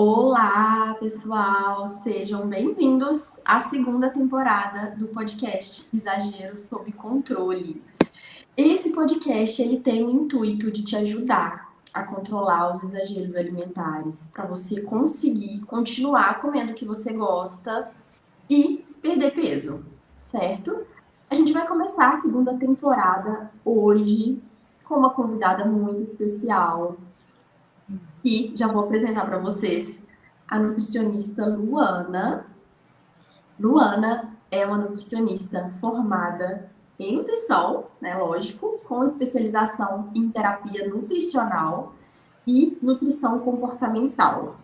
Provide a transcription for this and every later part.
Olá, pessoal! Sejam bem-vindos à segunda temporada do podcast Exagero sob Controle. Esse podcast ele tem o intuito de te ajudar a controlar os exageros alimentares, para você conseguir continuar comendo o que você gosta e perder peso, certo? A gente vai começar a segunda temporada hoje com uma convidada muito especial, que já vou apresentar para vocês, a nutricionista Luana. Luana é uma nutricionista formada em nutrição, né, lógico, com especialização em terapia nutricional e nutrição comportamental.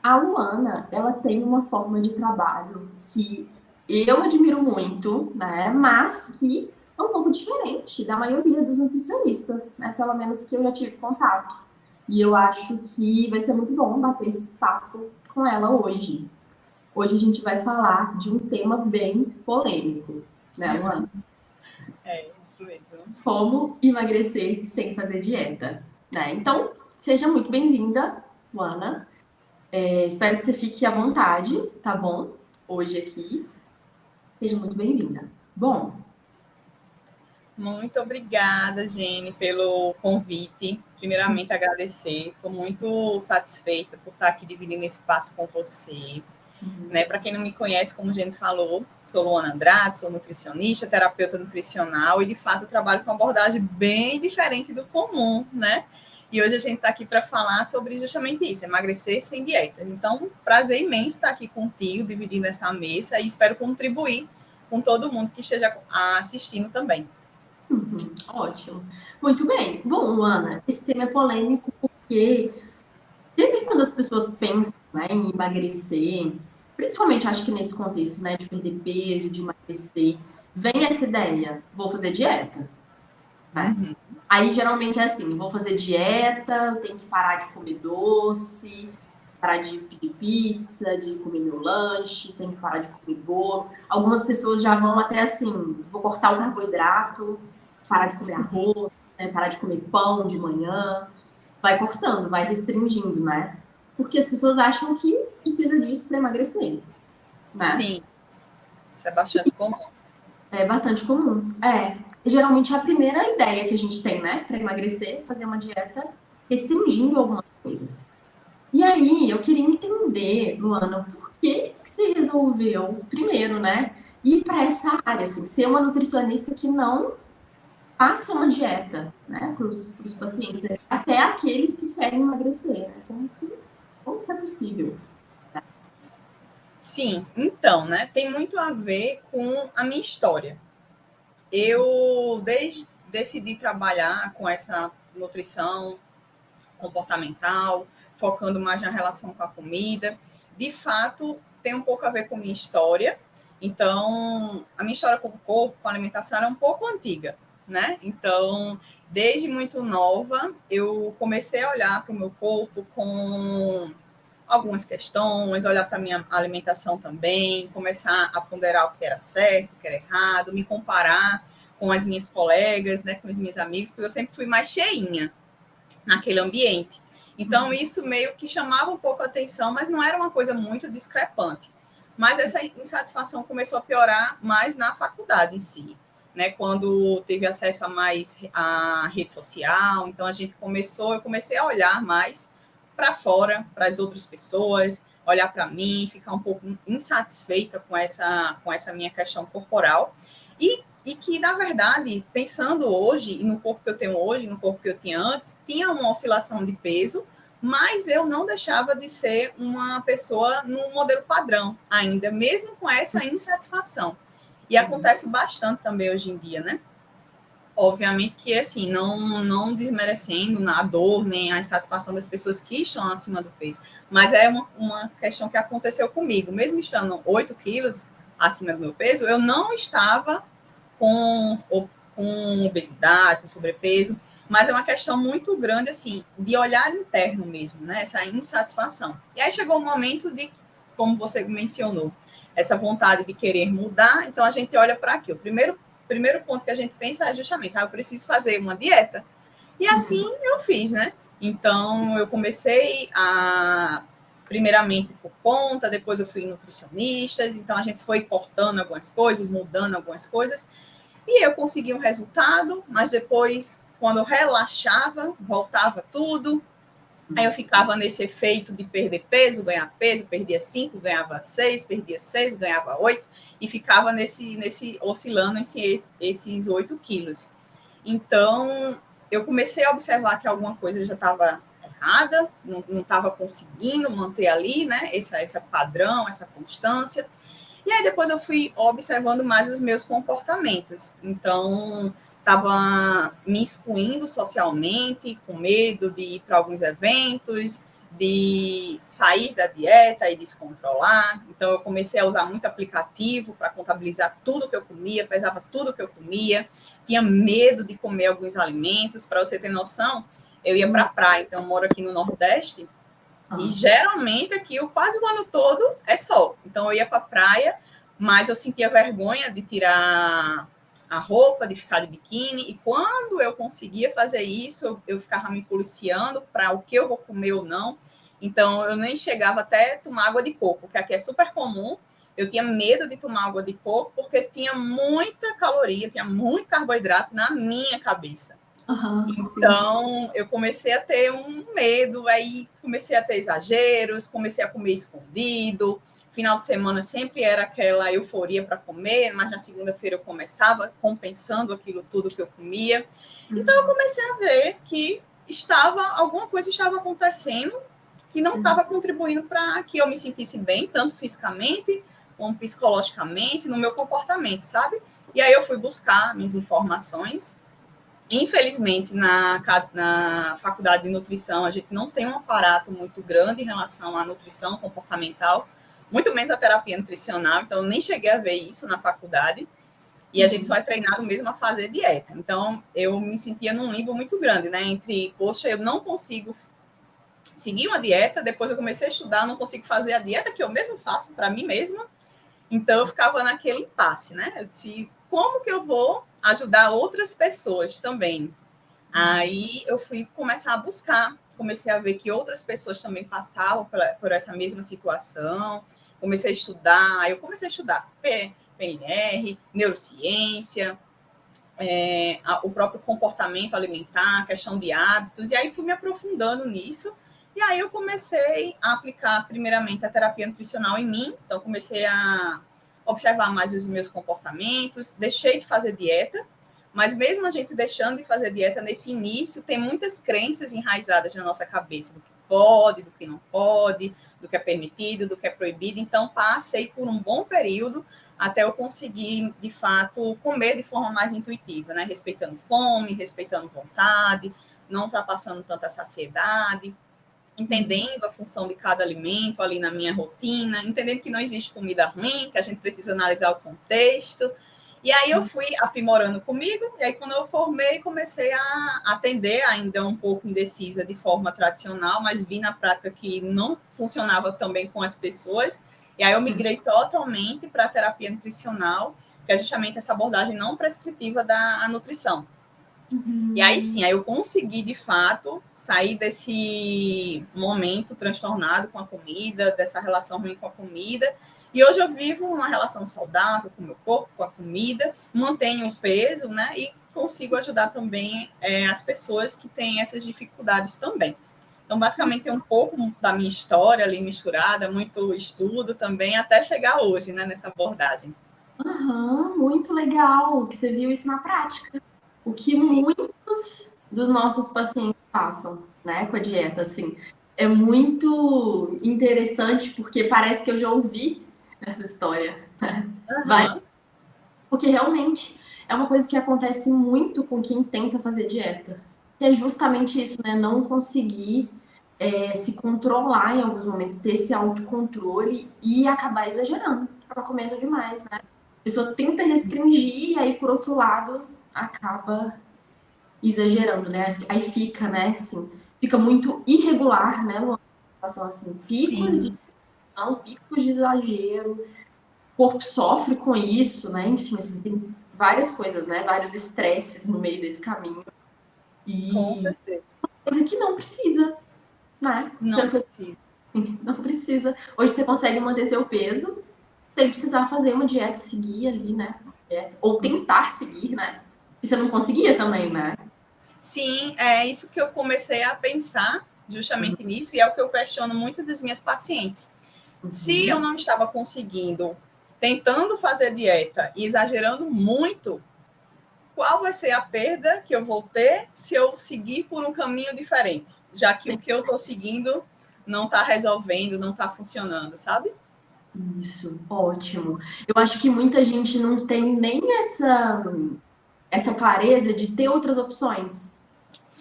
A Luana, ela tem uma forma de trabalho que eu admiro muito, né, mas que é um pouco diferente da maioria dos nutricionistas, né, pelo menos que eu já tive contato. E eu acho que vai ser muito bom bater esse papo com ela hoje. Hoje a gente vai falar de um tema bem polêmico, né, Luana? É, isso mesmo. Como emagrecer sem fazer dieta, né? Então, seja muito bem-vinda, Luana. Espero que você fique à vontade, tá bom? Hoje aqui. Seja muito bem-vinda. Bom, Muito obrigada, Jenny, pelo convite. Primeiramente, agradecer. Estou muito satisfeita por estar aqui dividindo esse espaço com você. Né? Para quem não me conhece, como a Jenny falou, sou Luana Andrade, sou nutricionista, terapeuta nutricional e, de fato, trabalho com uma abordagem bem diferente do comum, né? E hoje a gente está aqui para falar sobre justamente isso, emagrecer sem dietas. Então, prazer imenso estar aqui contigo, dividindo essa mesa e espero contribuir com todo mundo que esteja assistindo também. ótimo. Muito bem. Bom, Luana, esse tema é polêmico porque sempre quando as pessoas pensam, né, em emagrecer, principalmente acho que nesse contexto, né, de perder peso, de emagrecer, vem essa ideia, vou fazer dieta, né? Uhum. Aí geralmente é assim, vou fazer dieta, eu tenho que parar de comer doce, parar de pedir pizza, de comer meu lanche, tenho que parar de comer bolo. Algumas pessoas já vão até assim, vou cortar o carboidrato, parar de comer arroz, né, parar de comer pão de manhã, vai cortando, vai restringindo, né? Porque as pessoas acham que precisa disso para emagrecer, né? Sim, isso é bastante comum. É bastante comum. E geralmente é a primeira ideia que a gente tem, né, para emagrecer, é fazer uma dieta restringindo algumas coisas. E aí, eu queria entender, Luana, por que você resolveu, primeiro, né, ir para essa área, assim, ser uma nutricionista que não passa uma dieta, né, para os pacientes, até aqueles que querem emagrecer, né? Como que isso é possível? Sim, então, né, tem muito a ver com a minha história. Eu decidi trabalhar com essa nutrição comportamental, focando mais na relação com a comida. De fato, tem um pouco a ver com minha história. Então, a minha história com o corpo, com a alimentação, era um pouco antiga, né? Então, desde muito nova, eu comecei a olhar para o meu corpo com algumas questões, olhar para a minha alimentação também, começar a ponderar o que era certo, o que era errado, me comparar com as minhas colegas, né, com os meus amigos, porque eu sempre fui mais cheinha naquele ambiente. Então, isso meio que chamava um pouco a atenção, mas não era uma coisa muito discrepante. Mas essa insatisfação começou a piorar mais na faculdade em si, né? Quando teve acesso a mais a rede social, então eu comecei a olhar mais para fora, para as outras pessoas, olhar para mim, ficar um pouco insatisfeita com essa minha questão corporal. E que, na verdade, pensando hoje, e no corpo que eu tenho hoje, no corpo que eu tinha antes, tinha uma oscilação de peso, mas eu não deixava de ser uma pessoa no modelo padrão ainda, mesmo com essa insatisfação. E acontece bastante também hoje em dia, né? Obviamente que, assim, não desmerecendo a dor, nem a insatisfação das pessoas que estão acima do peso, mas é uma questão que aconteceu comigo. Mesmo estando 8 quilos acima do meu peso, eu não estava com obesidade, com sobrepeso, mas é uma questão muito grande, assim, de olhar interno mesmo, né? Essa insatisfação. E aí chegou o momento de, como você mencionou, essa vontade de querer mudar, então a gente olha para aqui. O primeiro ponto que a gente pensa é justamente, eu preciso fazer uma dieta. E assim eu fiz, né? Então eu comecei a primeiramente por conta, depois eu fui em nutricionistas, então a gente foi cortando algumas coisas, mudando algumas coisas, e eu consegui um resultado, mas depois, quando eu relaxava, voltava tudo. Aí eu ficava nesse efeito de perder peso, perdia 5, ganhava 6, perdia 6, ganhava 8, e ficava oscilando esses 8 quilos. Então, eu comecei a observar que alguma coisa já estava errada, não estava conseguindo manter ali, né, esse padrão, essa constância. E aí depois eu fui observando mais os meus comportamentos. Então, estava me excluindo socialmente, com medo de ir para alguns eventos, de sair da dieta e descontrolar. Então, eu comecei a usar muito aplicativo para contabilizar tudo que eu comia, pesava tudo que eu comia, tinha medo de comer alguns alimentos. Para você ter noção, eu ia para a praia, então eu moro aqui no Nordeste, e geralmente aqui quase o ano todo é sol. Então eu ia para a praia, mas eu sentia vergonha de tirar a roupa, de ficar de biquíni. E quando eu conseguia fazer isso, eu ficava me policiando para o que eu vou comer ou não. Então eu nem chegava até tomar água de coco, que aqui é super comum. Eu tinha medo de tomar água de coco porque tinha muita caloria, tinha muito carboidrato na minha cabeça. Então, eu comecei a ter um medo, aí comecei a ter exageros, comecei a comer escondido. Final de semana sempre era aquela euforia para comer, mas na segunda-feira eu começava compensando aquilo tudo que eu comia. Então, eu comecei a ver que alguma coisa estava acontecendo que não estava contribuindo para que eu me sentisse bem, tanto fisicamente como psicologicamente, no meu comportamento, sabe? E aí eu fui buscar minhas informações. Infelizmente, na faculdade de nutrição, a gente não tem um aparato muito grande em relação à nutrição comportamental, muito menos a terapia nutricional, então eu nem cheguei a ver isso na faculdade, e a gente só é treinado mesmo a fazer dieta. Então, eu me sentia num limbo muito grande, né? Entre, poxa, eu não consigo seguir uma dieta, depois eu comecei a estudar, não consigo fazer a dieta que eu mesmo faço para mim mesma, então eu ficava naquele impasse, né? Eu disse, como que eu vou ajudar outras pessoas também? Aí eu fui começar a buscar, comecei a ver que outras pessoas também passavam por essa mesma situação, comecei a estudar, aí eu comecei a estudar PNR, neurociência, o próprio comportamento alimentar, questão de hábitos, e aí fui me aprofundando nisso, e aí eu comecei a aplicar primeiramente a terapia nutricional em mim, então comecei a observar mais os meus comportamentos, deixei de fazer dieta, mas mesmo a gente deixando de fazer dieta nesse início, tem muitas crenças enraizadas na nossa cabeça, do que pode, do que não pode, do que é permitido, do que é proibido. Então, passei por um bom período até eu conseguir, de fato, comer de forma mais intuitiva, né? Respeitando fome, respeitando vontade, não ultrapassando tanta saciedade, entendendo a função de cada alimento ali na minha rotina, entendendo que não existe comida ruim, que a gente precisa analisar o contexto. E aí eu fui aprimorando comigo, e aí quando eu formei, comecei a atender, ainda um pouco indecisa de forma tradicional, mas vi na prática que não funcionava tão bem com as pessoas, e aí eu migrei totalmente para a terapia nutricional, que é justamente essa abordagem não prescritiva da nutrição. E aí sim, aí eu consegui, de fato, sair desse momento transtornado com a comida, dessa relação ruim com a comida. E hoje eu vivo uma relação saudável com o meu corpo, com a comida, mantenho o peso, né? E consigo ajudar também as pessoas que têm essas dificuldades também. Então, basicamente, é um pouco da minha história ali misturada, muito estudo também, até chegar hoje, né, nessa abordagem. Muito legal que você viu isso na prática. O que Sim. muitos dos nossos pacientes passam, né, com a dieta, assim. É muito interessante porque parece que eu já ouvi essa história. Uhum. Porque realmente é uma coisa que acontece muito com quem tenta fazer dieta. Que é justamente isso, né? Não conseguir se controlar em alguns momentos, ter esse autocontrole e acabar exagerando, acabar comendo demais, né? A pessoa tenta restringir e aí, por outro lado, acaba exagerando, né? Aí fica, né, assim, fica muito irregular, né, Luana? Assim, Sim. picos de exagero, o corpo sofre com isso, né? Enfim, assim, tem várias coisas, né? Vários estresses no meio desse caminho. Com E certeza. coisa que não precisa, né? Não Pelo que eu precisa. Não precisa. Hoje você consegue manter seu peso sem precisar fazer uma dieta, seguir ali, né? Ou tentar seguir, né? E você não conseguia também, né? Sim, é isso que eu comecei a pensar justamente nisso, e é o que eu questiono muito das minhas pacientes. Se eu Uhum. não estava conseguindo, tentando fazer dieta e exagerando muito, qual vai ser a perda que eu vou ter se eu seguir por um caminho diferente? Já que o que eu estou seguindo não está resolvendo, não está funcionando, sabe? Isso, ótimo. Eu acho que muita gente não tem nem essa clareza de ter outras opções,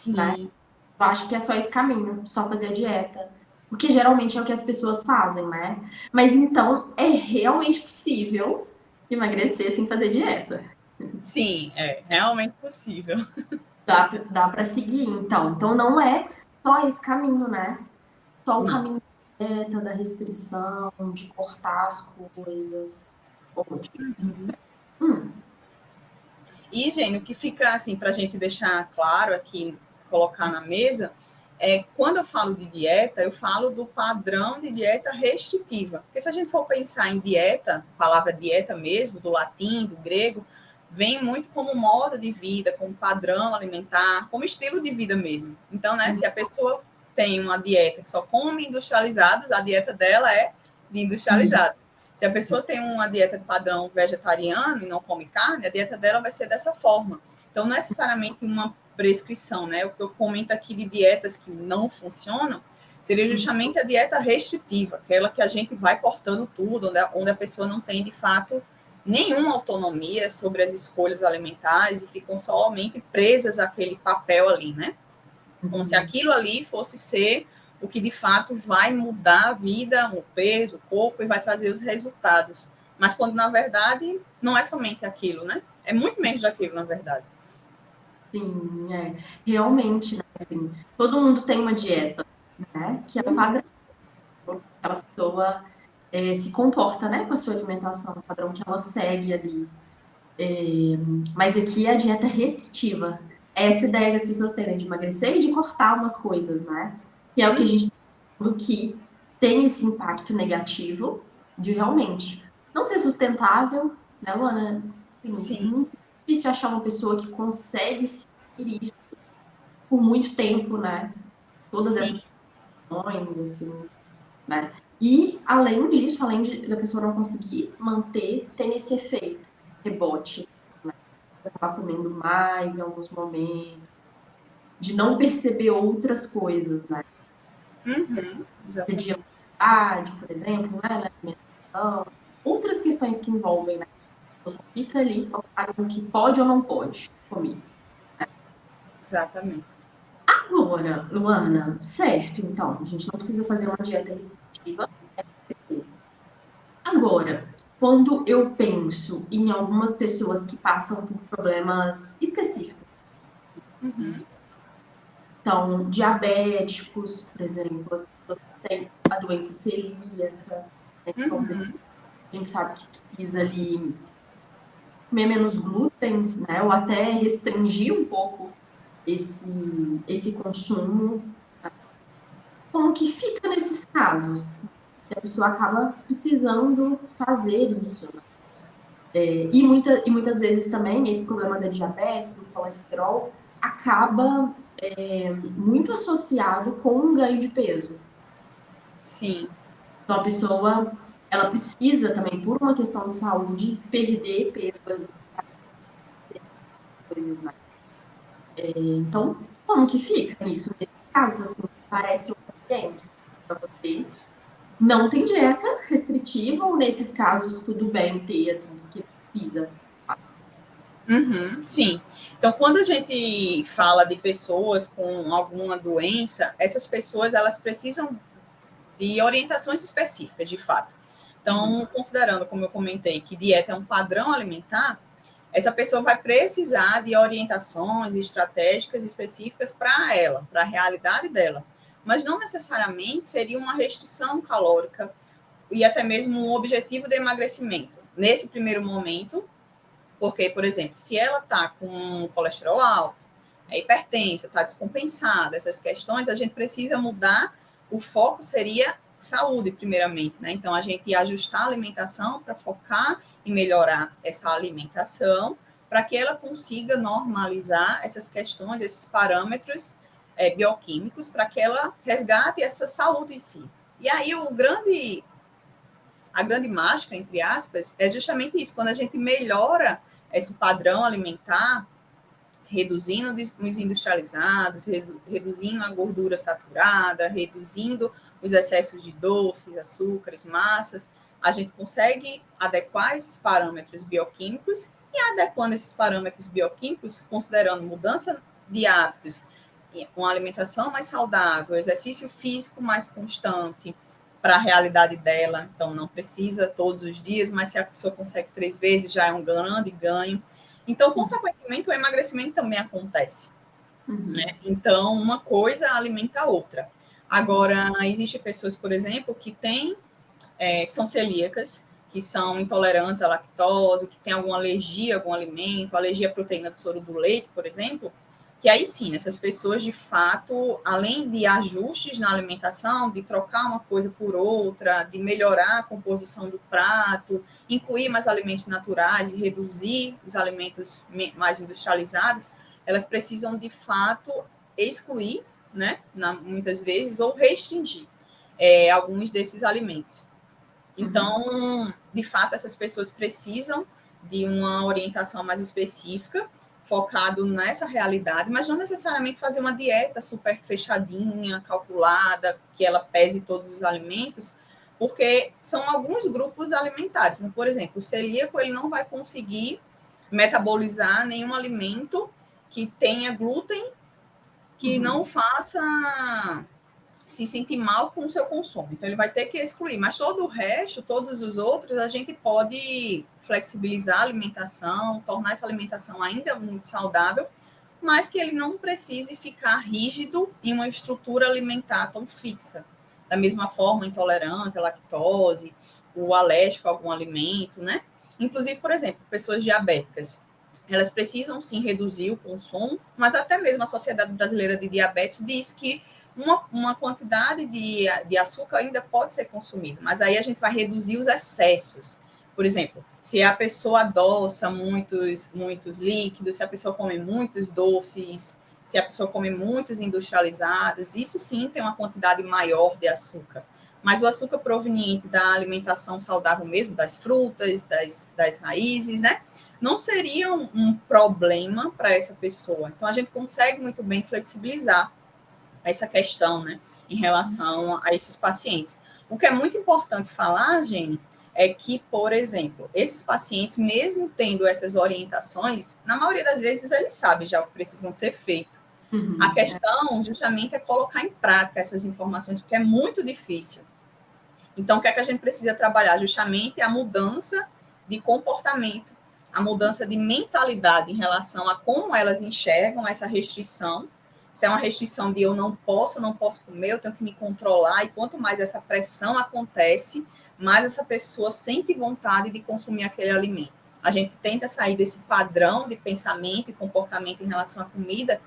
né? Sim, Eu acho que é só esse caminho, só fazer a dieta. Porque geralmente é o que as pessoas fazem, né? Mas então é realmente possível emagrecer sem fazer dieta. sim, é realmente possível. Dá para seguir, então. Então não é só esse caminho, né? Só o Não. caminho da dieta, da restrição, de cortar as coisas. Hum, E, gente, o que fica assim, para a gente deixar claro aqui, colocar na mesa, é quando eu falo de dieta, eu falo do padrão de dieta restritiva. Porque se a gente for pensar em dieta, a palavra dieta mesmo, do latim, do grego, vem muito como modo de vida, como padrão alimentar, como estilo de vida mesmo. Então, né, se a pessoa tem uma dieta que só come industrializados, a dieta dela é de industrializados. Se a pessoa tem uma dieta padrão vegetariano e não come carne, a dieta dela vai ser dessa forma. Então, não é necessariamente uma prescrição, né? O que eu comento aqui de dietas que não funcionam seria justamente a dieta restritiva, aquela que a gente vai cortando tudo, onde a pessoa não tem, de fato, nenhuma autonomia sobre as escolhas alimentares e ficam somente presas àquele papel ali, né? Como se aquilo ali fosse ser o que de fato vai mudar a vida, o peso, o corpo e vai trazer os resultados. Mas quando na verdade não é somente aquilo, né? É muito menos daquilo, na verdade. sim, é. Realmente, né? Assim, todo mundo tem uma dieta, né? Que é um padrão. Aquela pessoa se comporta, né, com a sua alimentação, o padrão que ela segue ali. Mas aqui é a dieta restritiva. Essa ideia que as pessoas têm, né, de emagrecer e de cortar umas coisas, né? Que é o que a gente está falando que tem esse impacto negativo de realmente não ser sustentável, né, Luana? Assim, Sim, muito difícil achar uma pessoa que consegue seguir isso por muito tempo, né? Todas sim, essas questões, assim, né? E, além disso, da pessoa não conseguir manter, tem esse efeito rebote, né? De acabar comendo mais em alguns momentos, de não perceber outras coisas, né? De exatamente. ansiedade, por exemplo, né? Na alimentação, outras questões que envolvem, né? Você fica ali focado no que pode ou não pode comer. Exatamente. Agora, Luana, certo, então, a gente não precisa fazer uma dieta restritiva. Agora, quando eu penso em algumas pessoas que passam por problemas específicos, então, diabéticos, por exemplo, as pessoas que têm a doença celíaca, né, que são pessoas que a gente sabe que precisa ali comer menos glúten, né, ou até restringir um pouco esse consumo. Como que fica nesses casos? Que a pessoa acaba precisando fazer isso, né? E muitas vezes também esse problema da diabetes, do colesterol, acaba muito associado com um ganho de peso. Sim, Então a pessoa, ela precisa também, por uma questão de saúde, perder peso ali, coisas, né? Então, como que fica isso? Nesse caso, assim, parece um acidente para você. Não tem dieta restritiva ou nesses casos tudo bem ter, assim, porque precisa. sim. Então, quando a gente fala de pessoas com alguma doença, essas pessoas elas precisam de orientações específicas, de fato. Então, considerando, como eu comentei, que dieta é um padrão alimentar, essa pessoa vai precisar de orientações estratégicas específicas para ela, para a realidade dela. Mas não necessariamente seria uma restrição calórica e até mesmo um objetivo de emagrecimento. Nesse primeiro momento, porque, por exemplo, se ela está com colesterol alto, é hipertensa, está descompensada, essas questões, a gente precisa mudar. O foco seria saúde, primeiramente, né? Então, a gente ajustar a alimentação para focar em melhorar essa alimentação, para que ela consiga normalizar essas questões, esses parâmetros bioquímicos, para que ela resgate essa saúde em si. E aí, a grande mágica, entre aspas, é justamente isso, quando a gente melhora esse padrão alimentar, reduzindo os industrializados, reduzindo a gordura saturada, reduzindo os excessos de doces, açúcares, massas, a gente consegue adequar esses parâmetros bioquímicos e adequando esses parâmetros bioquímicos, considerando mudança de hábitos, uma alimentação mais saudável, exercício físico mais constante para a realidade dela, então não precisa todos os dias, mas se a pessoa consegue 3 vezes, já é um grande ganho. Então, consequentemente, o emagrecimento também acontece. Né? Então, uma coisa alimenta a outra. Agora, existem pessoas, por exemplo, que que são celíacas, que são intolerantes à lactose, que têm alguma alergia a algum alimento, alergia à proteína do soro do leite, por exemplo, que aí sim, essas pessoas, de fato, além de ajustes na alimentação, de trocar uma coisa por outra, de melhorar a composição do prato, incluir mais alimentos naturais e reduzir os alimentos mais industrializados, elas precisam, de fato, excluir, né, muitas vezes, ou restringir alguns desses alimentos. Então, de fato, essas pessoas precisam de uma orientação mais específica, focado nessa realidade, mas não necessariamente fazer uma dieta super fechadinha, calculada, que ela pese todos os alimentos, porque são alguns grupos alimentares. Por exemplo, o celíaco ele não vai conseguir metabolizar nenhum alimento que tenha glúten que não faça se sentir mal com o seu consumo. Então, ele vai ter que excluir. Mas todo o resto, todos os outros, a gente pode flexibilizar a alimentação, tornar essa alimentação ainda muito saudável, mas que ele não precise ficar rígido em uma estrutura alimentar tão fixa. Da mesma forma, intolerante à lactose, o alérgico a algum alimento, né? Inclusive, por exemplo, pessoas diabéticas. Elas precisam, sim, reduzir o consumo, mas até mesmo a Sociedade Brasileira de Diabetes diz que uma quantidade de açúcar ainda pode ser consumida, mas aí a gente vai reduzir os excessos. Por exemplo, se a pessoa adoça muitos líquidos, se a pessoa come muitos doces, se a pessoa come muitos industrializados, isso sim tem uma quantidade maior de açúcar. Mas o açúcar proveniente da alimentação saudável mesmo, das frutas, das raízes, né? Não seria um problema para essa pessoa. Então, a gente consegue muito bem flexibilizar essa questão, né, em relação a esses pacientes. O que é muito importante falar, Jenny, é que, por exemplo, esses pacientes, mesmo tendo essas orientações, na maioria das vezes eles sabem já o que precisam ser feito. A questão, justamente, é colocar em prática essas informações, porque é muito difícil. Então, o que é que a gente precisa trabalhar? Justamente a mudança de comportamento, a mudança de mentalidade em relação a como elas enxergam essa restrição. Se é uma restrição de eu não posso comer, eu tenho que me controlar, e quanto mais essa pressão acontece, mais essa pessoa sente vontade de consumir aquele alimento. A gente tenta sair desse padrão de pensamento e comportamento em relação à comida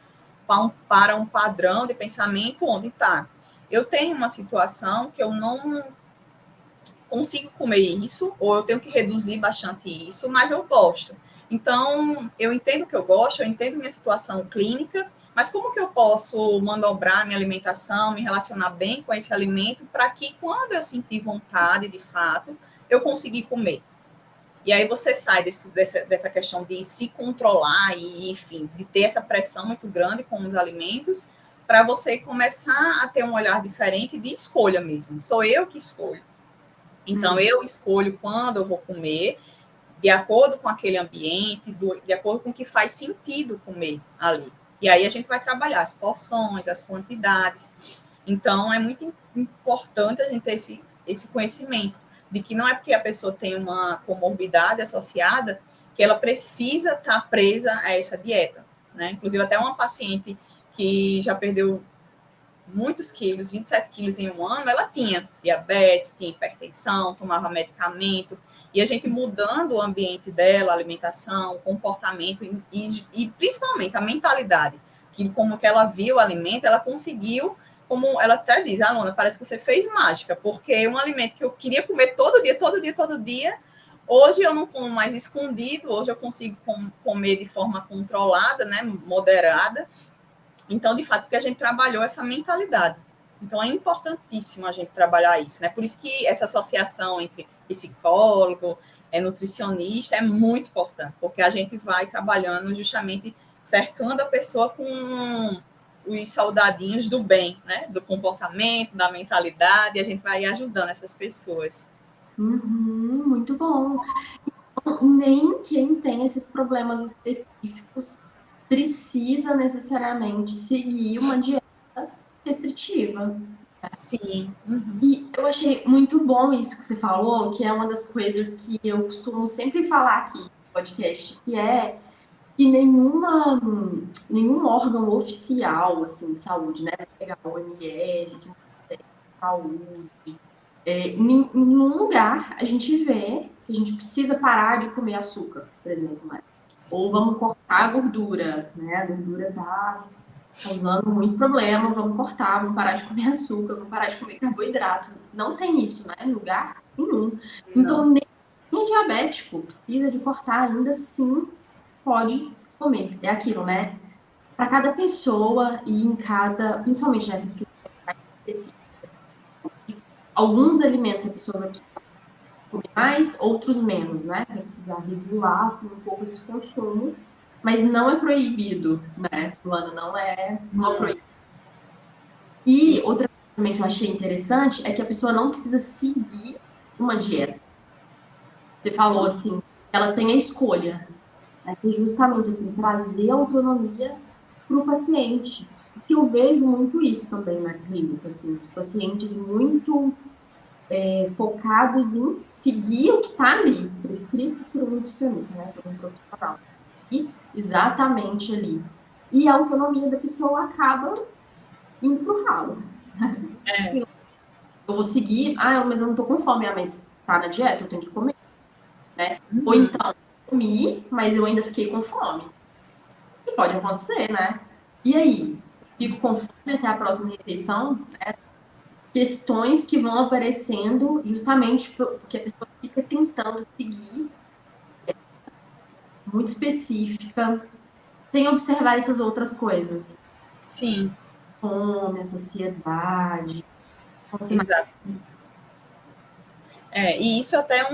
para um padrão de pensamento onde está. Eu tenho uma situação que eu não consigo comer isso, ou eu tenho que reduzir bastante isso, mas eu gosto. Então, eu entendo que eu gosto, eu entendo minha situação clínica, mas como que eu posso manobrar minha alimentação, me relacionar bem com esse alimento, para que quando eu sentir vontade, de fato, eu conseguir comer? E aí você sai dessa questão de se controlar e, enfim, de ter essa pressão muito grande com os alimentos, para você começar a ter um olhar diferente de escolha mesmo. Sou eu que escolho. Então, eu escolho quando eu vou comer, de acordo com aquele ambiente, de acordo com o que faz sentido comer ali. E aí a gente vai trabalhar as porções, as quantidades. Então, é muito importante a gente ter esse conhecimento de que não é porque a pessoa tem uma comorbidade associada que ela precisa estar presa a essa dieta, né? Inclusive, até uma paciente que já perdeu muitos quilos, 27 quilos em um ano, ela tinha diabetes, tinha hipertensão, tomava medicamento, e a gente mudando o ambiente dela, a alimentação, o comportamento e principalmente a mentalidade, que como que ela viu o alimento, ela conseguiu como ela até diz, Alona, parece que você fez mágica, porque um alimento que eu queria comer todo dia, todo dia, todo dia, hoje eu não como mais escondido, hoje eu consigo comer de forma controlada, né, moderada. Então, de fato, porque a gente trabalhou essa mentalidade. Então, é importantíssimo a gente trabalhar isso, né? Por isso que essa associação entre psicólogo, nutricionista é muito importante, porque a gente vai trabalhando justamente cercando a pessoa com os soldadinhos do bem, né? Do comportamento, da mentalidade, e a gente vai ajudando essas pessoas. Uhum, muito bom. Nem quem tem esses problemas específicos precisa necessariamente seguir uma dieta restritiva. Sim. Uhum. E eu achei muito bom isso que você falou, que é uma das coisas que eu costumo sempre falar aqui no podcast, que é que nenhum órgão oficial assim, de saúde, né? Pegar o OMS, o Ministério da Saúde, em nenhum lugar a gente vê que a gente precisa parar de comer açúcar, por exemplo, né? Ou Sim. vamos cortar a gordura, né? A gordura tá causando muito problema, vamos cortar, vamos parar de comer açúcar, vamos parar de comer carboidrato. Não tem isso, né? Em lugar nenhum. Não. Então, nem quem é diabético precisa de cortar, ainda assim pode comer. É aquilo, né? Para cada pessoa e em cada, principalmente nessas questões mais específicas, alguns alimentos a pessoa vai precisar comer mais, outros menos, né? Vai precisar regular assim, um pouco esse consumo, mas não é proibido, né, Luana? Não é uma Não. proibição. E E, outra coisa também que eu achei interessante é que a pessoa não precisa seguir uma dieta. Você falou assim, ela tem a escolha, né? Que é justamente assim, trazer autonomia para o paciente. Porque eu vejo muito isso também na clínica, assim, os pacientes muito focados em seguir o que está ali, prescrito por um nutricionista, né, por um profissional. E exatamente ali. E a autonomia da pessoa acaba indo para o ralo. é, Eu vou seguir, mas eu não tô com fome, mas tá na dieta, eu tenho que comer, né? Ou uhum. então, comi, mas eu ainda fiquei com fome. E pode acontecer, né? E aí? Fico com fome até a próxima refeição? Né? Questões que vão aparecendo justamente porque a pessoa fica tentando seguir, muito específica, sem observar essas outras coisas. Sim, Fome, a saciedade, são sinais. exato. E isso até é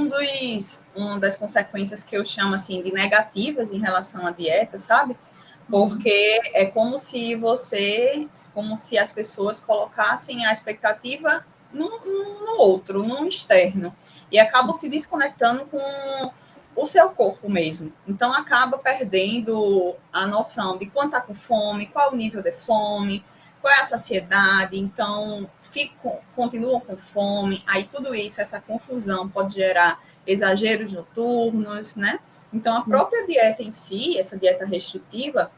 uma das consequências que eu chamo assim de negativas em relação à dieta, sabe? Uhum. Porque é como se as pessoas colocassem a expectativa no outro, no externo, e acabam se desconectando com o seu corpo mesmo. Então acaba perdendo a noção de quanto está com fome, qual o nível de fome, qual é a saciedade, então continuam com fome, aí tudo isso, essa confusão pode gerar exageros noturnos, né? Então a própria dieta em si, essa dieta restritiva,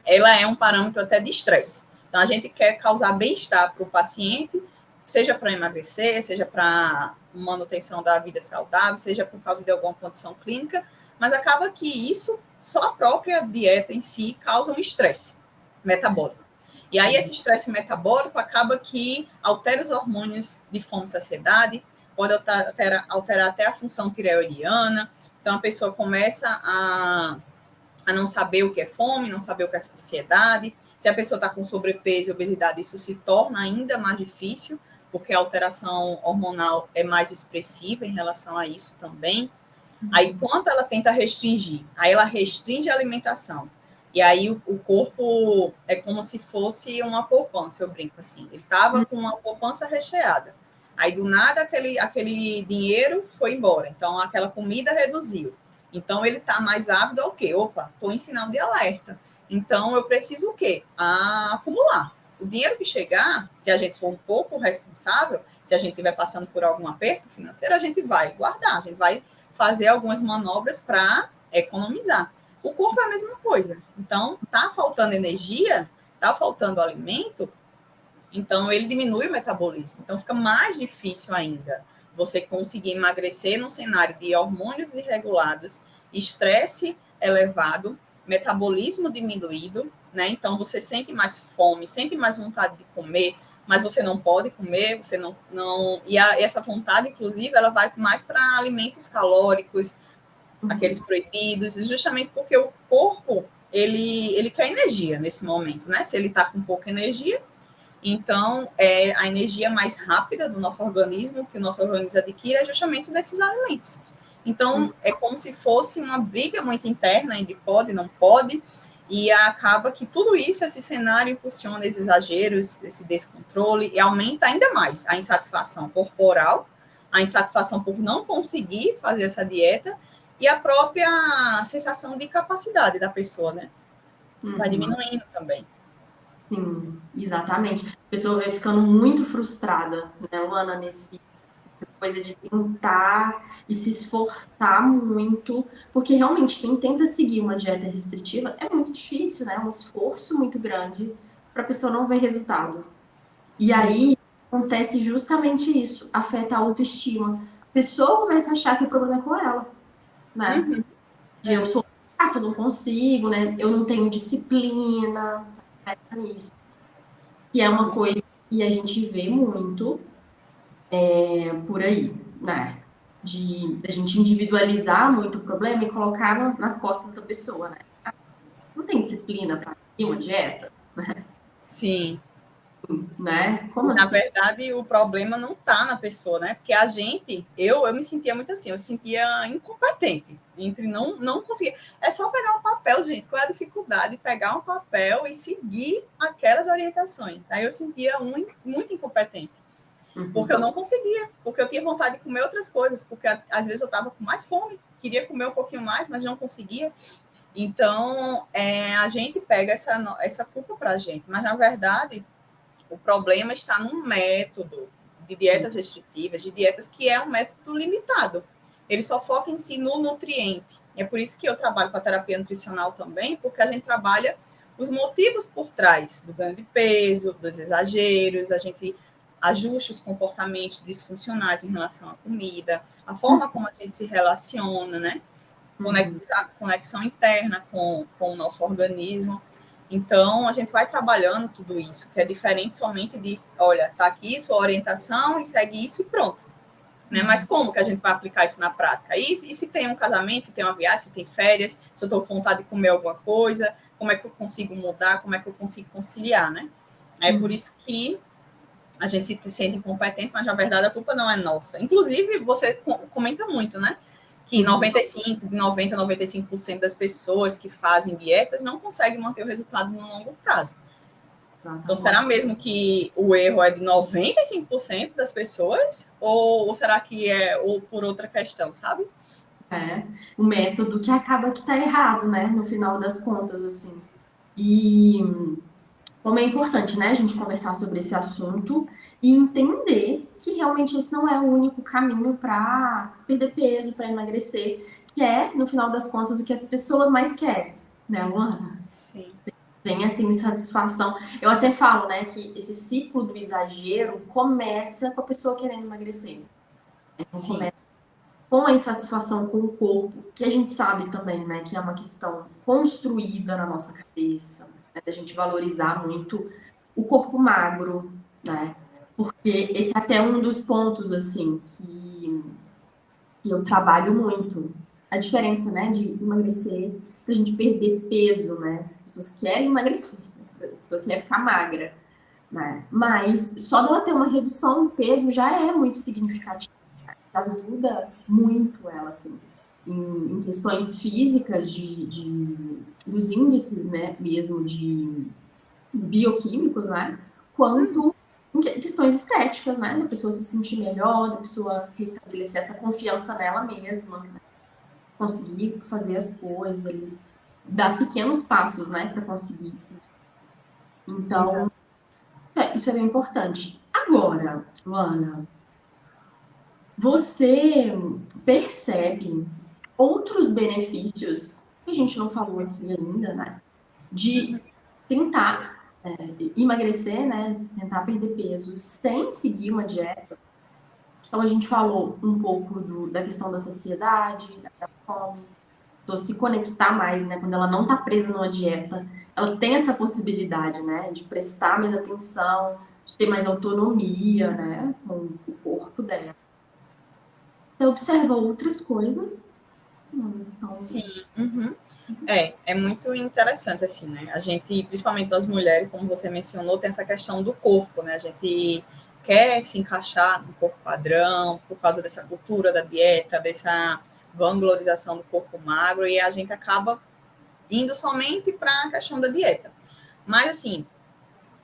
ela é um parâmetro até de estresse. Então a gente quer causar bem-estar para o paciente, seja para emagrecer, seja para manutenção da vida saudável, seja por causa de alguma condição clínica, mas acaba que isso, só a própria dieta em si, causa um estresse metabólico. E aí esse estresse metabólico acaba que altera os hormônios de fome e saciedade, pode alterar até a função tireoidiana, então a pessoa começa a não saber o que é fome, não saber o que é saciedade. Se a pessoa está com sobrepeso e obesidade, isso se torna ainda mais difícil, porque a alteração hormonal é mais expressiva em relação a isso também. Aí, quando ela tenta restringir, aí ela restringe a alimentação. E aí, o corpo é como se fosse uma poupança, eu brinco assim. Ele estava com uma poupança recheada. Aí, do nada, aquele dinheiro foi embora. Então, aquela comida reduziu. Então, ele está mais ávido ao quê? Opa, estou em sinal de alerta. Então, eu preciso o quê? Acumular. O dinheiro que chegar, se a gente for um pouco responsável, se a gente estiver passando por algum aperto financeiro, a gente vai guardar, a gente vai fazer algumas manobras para economizar. O corpo é a mesma coisa. Então, tá faltando energia, tá faltando alimento, então ele diminui o metabolismo. Então, fica mais difícil ainda você conseguir emagrecer num cenário de hormônios irregulados, estresse elevado, metabolismo diminuído, né? Então, você sente mais fome, sente mais vontade de comer, mas você não pode comer, você não... essa vontade, inclusive, ela vai mais para alimentos calóricos, aqueles proibidos, justamente porque o corpo, ele quer energia nesse momento, né? Se ele está com pouca energia, então, a energia mais rápida do nosso organismo, que o nosso organismo adquire, é justamente desses alimentos. Então, é como se fosse uma briga muito interna entre pode e não pode, e acaba que tudo isso, esse cenário impulsiona esses exageros, esse descontrole, e aumenta ainda mais a insatisfação corporal, a insatisfação por não conseguir fazer essa dieta, e a própria sensação de capacidade da pessoa, né? Vai diminuindo também. Sim, exatamente. A pessoa vai ficando muito frustrada, né, Luana, nesse coisa de tentar e se esforçar muito, porque realmente quem tenta seguir uma dieta restritiva é muito difícil, né? É um esforço muito grande para a pessoa não ver resultado. E Sim. aí acontece justamente isso, afeta a autoestima. A pessoa começa a achar que o problema é com ela, né? De eu sou fácil, eu não consigo, né? Eu não tenho disciplina, isso. Que é uma coisa que a gente vê muito por aí, né? De a gente individualizar muito o problema e colocar nas costas da pessoa, né? Não tem disciplina para seguir uma dieta, Sim. né? Como Na assim? verdade, o problema não está na pessoa, né? Porque a gente, eu me sentia muito assim, eu sentia incompetente entre não conseguir. É só pegar um papel, gente, qual é a dificuldade de pegar um papel e seguir aquelas orientações? Aí eu sentia muito incompetente, porque eu não conseguia, porque eu tinha vontade de comer outras coisas, porque às vezes eu estava com mais fome, queria comer um pouquinho mais, mas não conseguia. Então, a gente pega essa culpa para a gente, mas na verdade o problema está no método de dietas restritivas, de dietas que é um método limitado. Ele só foca em si no nutriente. É por isso que eu trabalho com a terapia nutricional também, porque a gente trabalha os motivos por trás do ganho de peso, dos exageros, a gente ajusta os comportamentos disfuncionais em relação à comida, a forma como a gente se relaciona, né? Conexão interna com o nosso organismo. Então, a gente vai trabalhando tudo isso, que é diferente somente de, olha, tá aqui sua orientação e segue isso e pronto. Né? Mas como que a gente vai aplicar isso na prática? E se tem um casamento, se tem uma viagem, se tem férias, se eu estou com vontade de comer alguma coisa, como é que eu consigo mudar, como é que eu consigo conciliar, né? É por isso que a gente se sente incompetente, mas na verdade a culpa não é nossa. Inclusive, você comenta muito, né? Que 95% das pessoas que fazem dietas não conseguem manter o resultado no longo prazo. Então, será mesmo que o erro é de 95% das pessoas? Ou será que é por outra questão, sabe? É, o método que acaba que tá errado, né? No final das contas, assim. E como é importante, né, a gente conversar sobre esse assunto e entender que realmente esse não é o único caminho para perder peso, para emagrecer, que é, no final das contas, o que as pessoas mais querem, né, Luana? Sim. Tem essa insatisfação. Eu até falo, né, que esse ciclo do exagero começa com a pessoa querendo emagrecer. Então, Sim. começa com a insatisfação com o corpo, que a gente sabe também, né, que é uma questão construída na nossa cabeça, né, da gente valorizar muito o corpo magro, né, porque esse é até um dos pontos, assim, que eu trabalho muito, a diferença, né, de emagrecer pra gente perder peso, né, as pessoas querem emagrecer, a pessoa quer ficar magra, né, mas só dela ter uma redução do peso já é muito significativo, ajuda muito ela, assim, em questões físicas dos índices, né, mesmo de bioquímicos, né, quanto em questões estéticas, né, da pessoa se sentir melhor, da pessoa restabelecer essa confiança nela mesma, né, conseguir fazer as coisas ali, dar pequenos passos, né, para conseguir. Então, isso é bem importante. Agora, Luana, você percebe outros benefícios que a gente não falou aqui ainda, né? De tentar emagrecer, né? Tentar perder peso sem seguir uma dieta. Então, a gente falou um pouco da questão da saciedade, da fome, se conectar mais, né? Quando ela não tá presa numa dieta, ela tem essa possibilidade, né, de prestar mais atenção, de ter mais autonomia, né, com o corpo dela. Você observa outras coisas, são... Sim, uhum. É muito interessante, assim, né? A gente, principalmente das mulheres, como você mencionou, tem essa questão do corpo, né? A gente quer se encaixar no corpo padrão, por causa dessa cultura da dieta, dessa vanglorização do corpo magro, e a gente acaba indo somente para a questão da dieta. Mas, assim,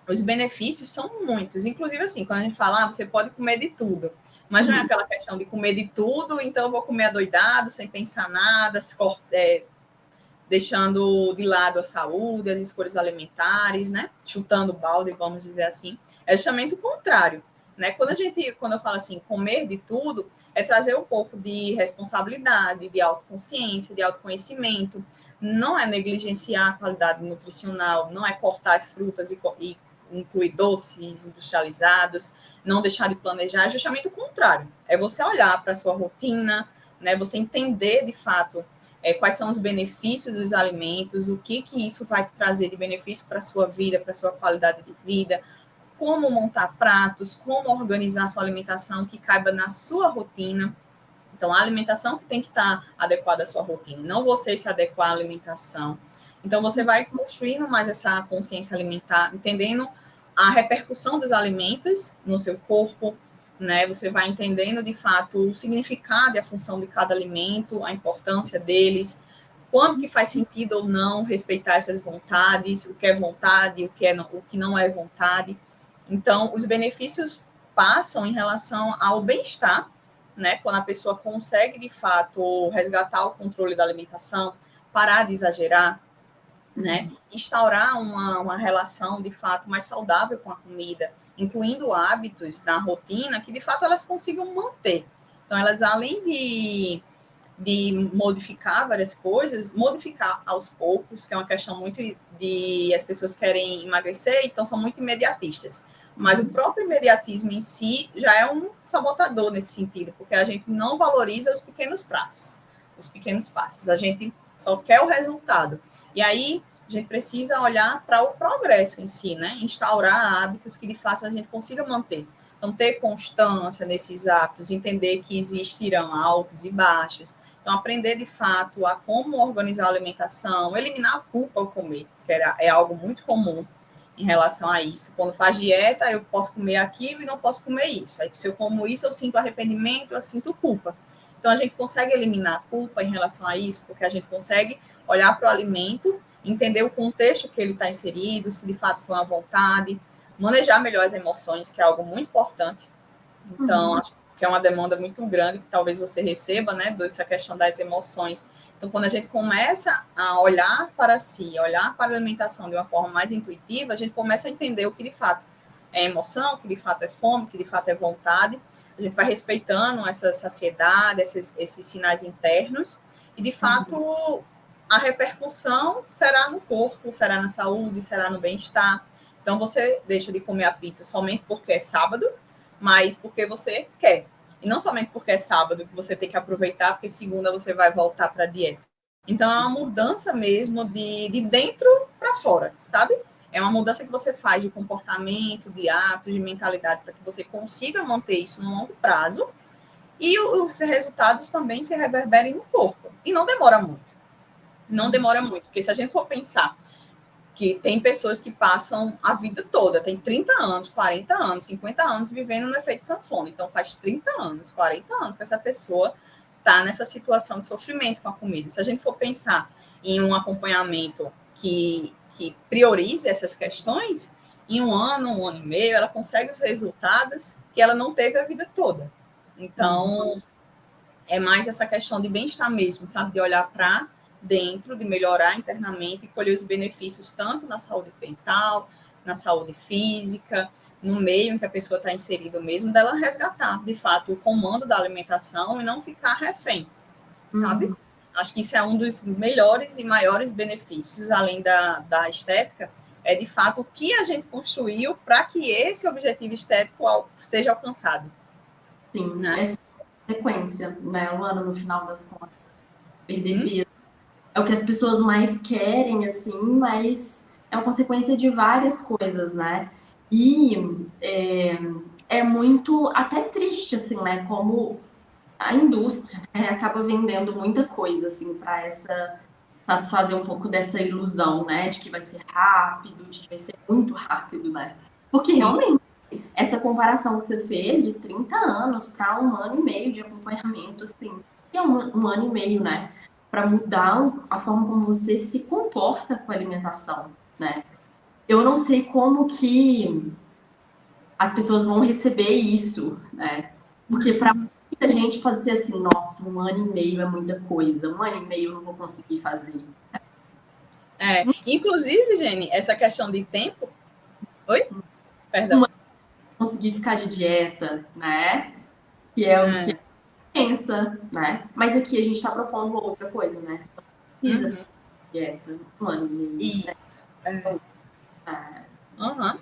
os benefícios são muitos. Inclusive, assim, quando a gente fala, você pode comer de tudo. Mas não é aquela questão de comer de tudo, então eu vou comer adoidado, sem pensar nada, deixando de lado a saúde, as escolhas alimentares, né? Chutando balde, vamos dizer assim. É justamente o contrário. Né? Quando eu falo assim, comer de tudo, é trazer um pouco de responsabilidade, de autoconsciência, de autoconhecimento. Não é negligenciar a qualidade nutricional, não é cortar as frutas e incluir doces industrializados, não deixar de planejar, é justamente o contrário. É você olhar para a sua rotina, né? Você entender de fato quais são os benefícios dos alimentos, o que isso vai trazer de benefício para a sua vida, para a sua qualidade de vida, como montar pratos, como organizar a sua alimentação que caiba na sua rotina. Então, a alimentação que tem que estar adequada à sua rotina, não você se adequar à alimentação. Então, você vai construindo mais essa consciência alimentar, entendendo a repercussão dos alimentos no seu corpo, né? Você vai entendendo, de fato, o significado e a função de cada alimento, a importância deles, quando que faz sentido ou não respeitar essas vontades, o que é vontade, o que não é vontade. Então, os benefícios passam em relação ao bem-estar, né? Quando a pessoa consegue, de fato, resgatar o controle da alimentação, parar de exagerar, né? Instaurar uma relação, de fato, mais saudável com a comida, incluindo hábitos na rotina que, de fato, elas consigam manter. Então, elas, além de modificar várias coisas, modificar aos poucos, que é uma questão muito de as pessoas querem emagrecer, então são muito imediatistas. Mas o próprio imediatismo em si já é um sabotador nesse sentido, porque a gente não valoriza os pequenos passos, os pequenos passos. A gente só quer o resultado. E aí a gente precisa olhar para o progresso em si, né? Instaurar hábitos que de fato a gente consiga manter. Então, ter constância nesses hábitos, entender que existirão altos e baixos. Então, aprender de fato a como organizar a alimentação, eliminar a culpa ao comer, que é algo muito comum em relação a isso. Quando faz dieta, eu posso comer aquilo e não posso comer isso. Aí, se eu como isso, eu sinto arrependimento, eu sinto culpa. Então, a gente consegue eliminar a culpa em relação a isso, porque a gente consegue olhar para o alimento, entender o contexto que ele está inserido, se de fato foi uma vontade, manejar melhor as emoções, que é algo muito importante. Então, acho que é uma demanda muito grande que talvez você receba, né, dessa questão das emoções. Então, quando a gente começa a olhar para si, olhar para a alimentação de uma forma mais intuitiva, a gente começa a entender o que de fato é emoção, o que de fato é fome, o que de fato é vontade. A gente vai respeitando essa saciedade, esses sinais internos, e de fato a repercussão será no corpo, será na saúde, será no bem-estar. Então, você deixa de comer a pizza somente porque é sábado, mas porque você quer. E não somente porque é sábado que você tem que aproveitar, porque segunda você vai voltar para a dieta. Então, é uma mudança mesmo de dentro para fora, sabe? É uma mudança que você faz de comportamento, de hábitos, de mentalidade, para que você consiga manter isso no longo prazo e os resultados também se reverberem no corpo. E não demora muito. Não demora muito, porque se a gente for pensar que tem pessoas que passam a vida toda, tem 30 anos, 40 anos, 50 anos vivendo no efeito sanfona. Então, faz 30 anos, 40 anos que essa pessoa está nessa situação de sofrimento com a comida. Se a gente for pensar em um acompanhamento que priorize essas questões, em um ano e meio, ela consegue os resultados que ela não teve a vida toda. Então, é mais essa questão de bem-estar mesmo, sabe? De olhar para dentro, de melhorar internamente e colher os benefícios tanto na saúde mental, na saúde física, no meio em que a pessoa está inserida mesmo, dela resgatar, de fato, o comando da alimentação e não ficar refém, sabe? Acho que isso é um dos melhores e maiores benefícios, além da estética, é de fato o que a gente construiu para que esse objetivo estético seja alcançado. Sim, né? essa sequência, né, Luana, no final das contas, perder peso. É o que as pessoas mais querem, assim, mas é uma consequência de várias coisas, né? E é muito até triste, assim, né? Como a indústria, né, acaba vendendo muita coisa, assim, para essa satisfazer um pouco dessa ilusão, né? De que vai ser rápido, de que vai ser muito rápido, né? Porque Sim. realmente essa comparação que você fez de 30 anos para 1 ano e meio de acompanhamento, assim, que é 1 ano e meio, né? Para mudar a forma como você se comporta com a alimentação, né? Eu não sei como que as pessoas vão receber isso, né? Porque para muita gente pode ser assim, nossa, 1 ano e meio é muita coisa, 1 ano e meio eu não vou conseguir fazer. Inclusive, Jenny, essa questão de tempo. Oi? Perdão. 1 ano conseguir ficar de dieta, né? Que é o que É. pensa, né? Mas aqui a gente está propondo outra coisa, né? Não precisa Uhum. ficar de dieta 1 ano e meio, né? Isso.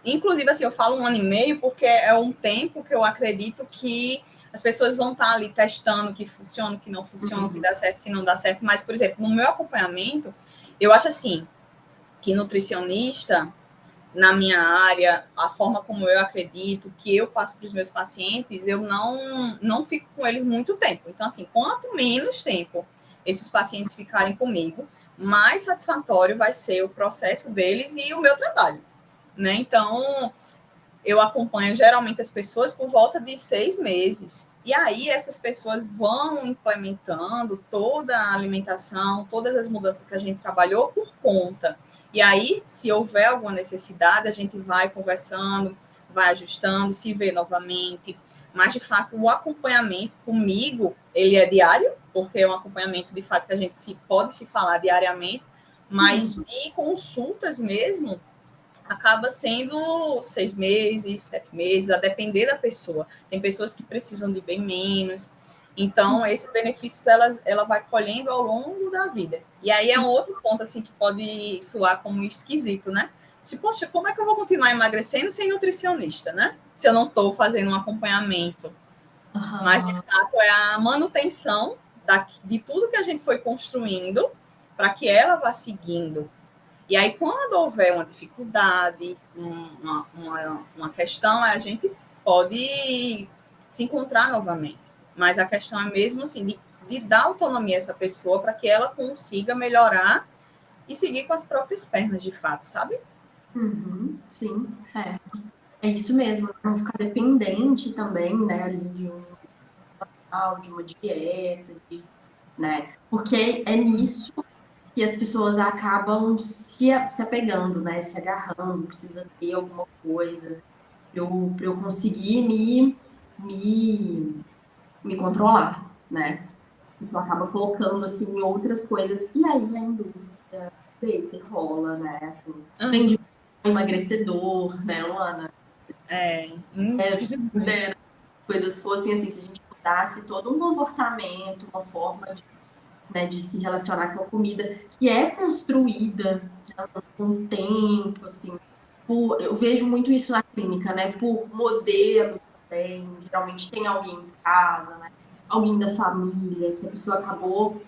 Inclusive, assim, eu falo 1 ano e meio porque é um tempo que eu acredito que as pessoas vão estar ali testando o que funciona, o que não funciona, o que dá certo, o que não dá certo. Mas, por exemplo, no meu acompanhamento, eu acho assim, que nutricionista, na minha área, a forma como eu acredito, que eu passo para os meus pacientes, eu não fico com eles muito tempo. Então, assim, quanto menos tempo esses pacientes ficarem comigo, mais satisfatório vai ser o processo deles e o meu trabalho, né? Então, eu acompanho geralmente as pessoas por volta de 6 meses. E aí essas pessoas vão implementando toda a alimentação, todas as mudanças que a gente trabalhou por conta. E aí, se houver alguma necessidade, a gente vai conversando, vai ajustando, se vê novamente. Mas, de fato, o acompanhamento comigo, ele é diário, porque é um acompanhamento, de fato, que a gente pode se falar diariamente, mas de consultas mesmo, acaba sendo 6 meses, 7 meses, a depender da pessoa. Tem pessoas que precisam de bem menos. Então, esses benefícios ela vai colhendo ao longo da vida. E aí é um outro ponto assim que pode soar como esquisito, né? Tipo, poxa, como é que eu vou continuar emagrecendo sem nutricionista, né? Se eu não estou fazendo um acompanhamento. Mas, de fato, é a manutenção de tudo que a gente foi construindo para que ela vá seguindo. E aí, quando houver uma dificuldade, uma questão, a gente pode se encontrar novamente. Mas a questão é mesmo assim, de dar autonomia a essa pessoa para que ela consiga melhorar e seguir com as próprias pernas, de fato, sabe? Sim, certo. É isso mesmo, não ficar dependente também, né, ali de uma dieta, né? Porque é nisso que as pessoas acabam se apegando, né? Se agarrando, precisa ter alguma coisa para eu conseguir me, me controlar, né? Isso acaba colocando, assim, outras coisas. E aí a indústria deita e rola, né? Assim, vende emagrecedor, né, Luana? Se coisas fossem assim, se a gente mudasse todo um comportamento, uma forma de, né, de se relacionar com a comida, que é construída, né, com o tempo, assim. Eu vejo muito isso na clínica, né? Por modelo também. Geralmente tem alguém em casa, né? Alguém da família, que a pessoa acabou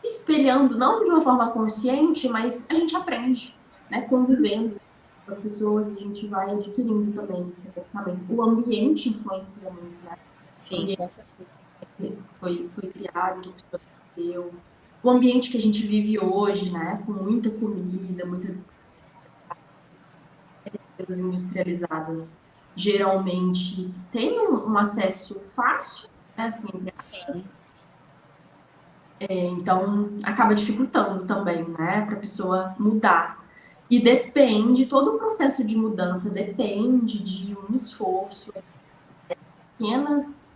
se espelhando, não de uma forma consciente, mas a gente aprende, né? Convivendo com as pessoas, a gente vai adquirindo também comportamento. O ambiente influencia muito, né? O Sim, ambiente com certeza. que foi criado, que a pessoa viveu. O ambiente que a gente vive hoje, né? Com muita comida, muitas coisas industrializadas, geralmente tem um acesso fácil, né? Assim, Sim, então acaba dificultando também, né, para a pessoa mudar. E depende, todo o processo de mudança depende de um esforço, pequenas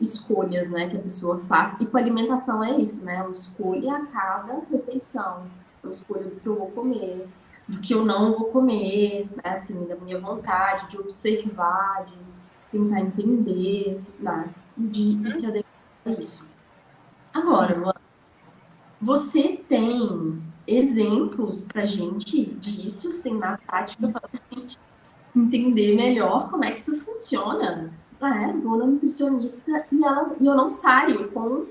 escolhas, né, que a pessoa faz. E com a alimentação é isso, né? Uma escolha a cada refeição, uma escolha do que eu vou comer, do que eu não vou comer, né? Assim, da minha vontade, de observar, de tentar entender, né? E se adequar a isso. sim. Agora, Luana, você tem exemplos pra gente disso, assim, na prática, só pra gente entender melhor como é que isso funciona? Vou na nutricionista e eu não saio com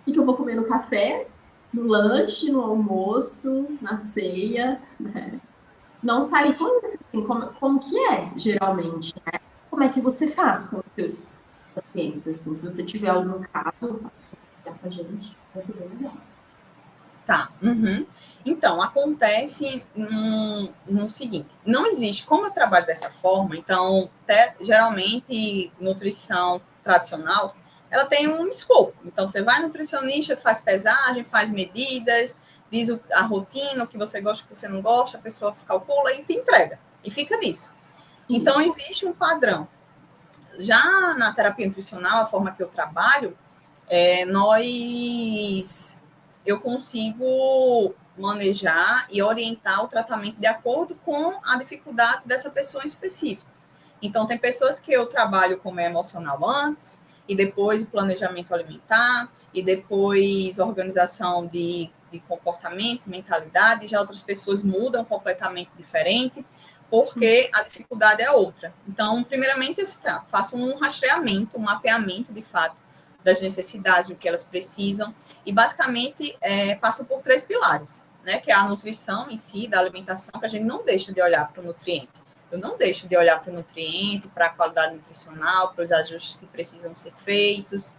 que eu vou comer no café, no lanche, no almoço, na ceia, né? não sai Sim. por isso, assim, como que é, geralmente, né? Como é que você faz com os seus pacientes, assim, se você tiver algum caso, dá pra gente, vai ser bem legal. Tá. Uhum. Então, acontece no seguinte: não existe, como eu trabalho dessa forma, então, geralmente, nutrição tradicional, ela tem um escopo. Então, você vai nutricionista, faz pesagem, faz medidas, diz a rotina, o que você gosta, o que você não gosta, a pessoa calcula e te entrega. E fica nisso. Então, Isso. existe um padrão. Já na terapia nutricional, a forma que eu trabalho, eu consigo manejar e orientar o tratamento de acordo com a dificuldade dessa pessoa em específico. Então, tem pessoas que eu trabalho como emocional antes, e depois o planejamento alimentar, e depois organização de comportamentos, mentalidade, já outras pessoas mudam completamente diferente, porque a dificuldade é outra. Então, primeiramente, eu faço um rastreamento, um mapeamento, de fato, das necessidades, do que elas precisam, e basicamente passa por 3 pilares, né? Que é a nutrição em si, da alimentação, que a gente não deixa de olhar para o nutriente. Eu não deixo de olhar para o nutriente, para a qualidade nutricional, para os ajustes que precisam ser feitos.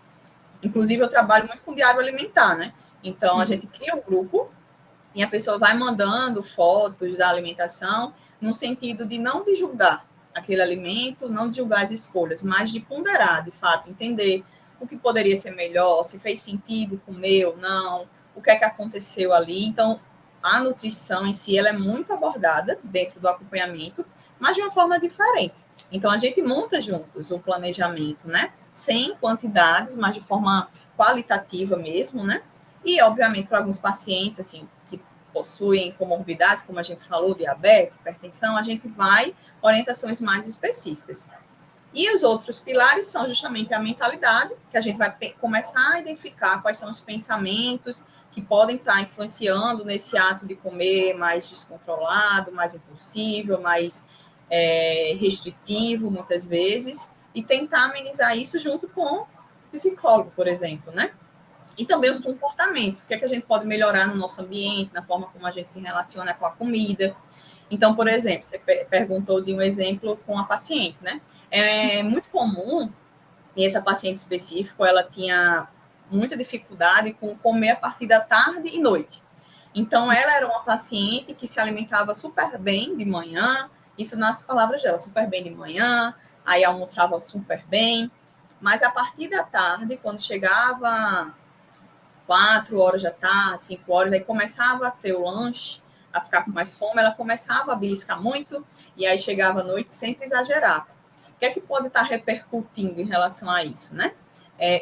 Inclusive, eu trabalho muito com diário alimentar, né? Então, a gente cria um grupo e a pessoa vai mandando fotos da alimentação, no sentido de não de julgar aquele alimento, não de julgar as escolhas, mas de ponderar, de fato, entender o que poderia ser melhor, se fez sentido comer ou não, o que é que aconteceu ali. Então, a nutrição em si, ela é muito abordada dentro do acompanhamento, mas de uma forma diferente. Então, a gente monta juntos o planejamento, né? Sem quantidades, mas de forma qualitativa mesmo, né? E, obviamente, para alguns pacientes, assim, que possuem comorbidades, como a gente falou, diabetes, hipertensão, a gente vai orientações mais específicas. E os outros pilares são justamente a mentalidade, que a gente vai começar a identificar quais são os pensamentos que podem estar influenciando nesse ato de comer mais descontrolado, mais impulsivo, mais restritivo, muitas vezes, e tentar amenizar isso junto com o psicólogo, por exemplo, né? E também os comportamentos, o que é que a gente pode melhorar no nosso ambiente, na forma como a gente se relaciona com a comida. Então, por exemplo, você perguntou de um exemplo com a paciente, né? É muito comum, e essa paciente específica, ela tinha muita dificuldade com comer a partir da tarde e noite. Então, ela era uma paciente que se alimentava super bem de manhã, isso nas palavras dela, super bem de manhã, aí almoçava super bem, mas a partir da tarde, quando chegava 4 horas da tarde, 5 horas, aí começava a ter o lanche, a ficar com mais fome, ela começava a beliscar muito, e aí chegava à noite sempre exagerava. O que é que pode estar repercutindo em relação a isso, né?